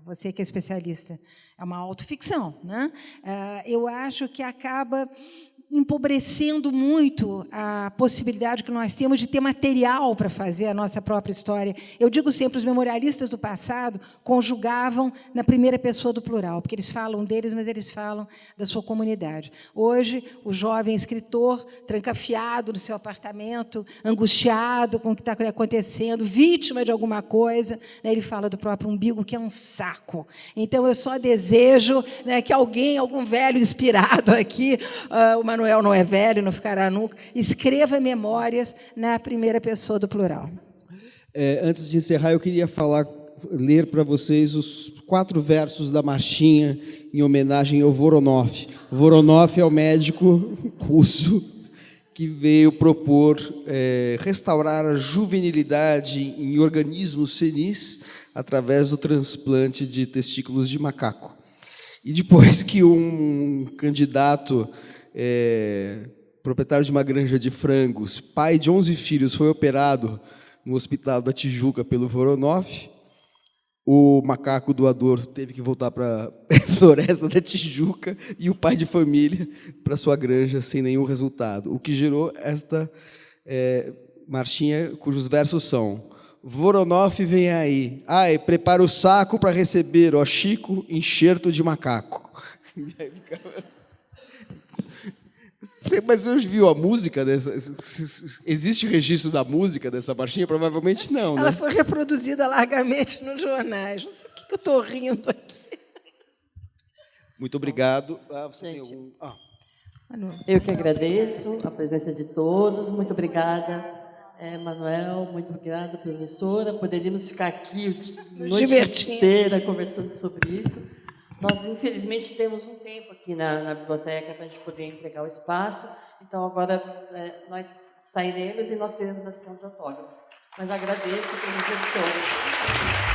Você que é especialista, é uma autoficção, né? Eu acho que acaba empobrecendo muito a possibilidade que nós temos de ter material para fazer a nossa própria história. Eu digo sempre, os memorialistas do passado conjugavam na primeira pessoa do plural, porque eles falam deles, mas eles falam da sua comunidade. Hoje, o jovem escritor, trancafiado no seu apartamento, angustiado com o que está acontecendo, vítima de alguma coisa, né, ele fala do próprio umbigo, que é um saco. Então, eu só desejo, né, que algum velho inspirado aqui, o Manuel não é velho, não ficará nunca, escreva memórias na primeira pessoa do plural. Antes de encerrar, eu queria ler para vocês os 4 versos da marchinha em homenagem ao Voronov. Voronov é o médico russo que veio propor restaurar a juvenilidade em organismos senis através do transplante de testículos de macaco. E depois que um candidato proprietário de uma granja de frangos, pai de 11 filhos, foi operado no hospital da Tijuca pelo Voronov, o macaco doador teve que voltar para a floresta da Tijuca e o pai de família para sua granja sem nenhum resultado, o que gerou esta marchinha cujos versos são: Voronov vem aí, ai, prepara o saco para receber, ó Chico, enxerto de macaco. E aí ficava... Mas você viu a música dessa? Existe registro da música dessa marchinha? Provavelmente não, né? Ela foi reproduzida largamente nos jornais. Não sei por que eu estou rindo aqui. Muito obrigado. Você tem algum... Eu que agradeço a presença de todos. Muito obrigada, Manuel. Muito obrigada, professora. Poderíamos ficar aqui a noite inteira conversando sobre isso. Nós, infelizmente, temos um tempo aqui na biblioteca para a gente poder entregar o espaço. Então, agora, nós sairemos e nós teremos a sessão de autógrafos. Mas agradeço pelo tempo todo.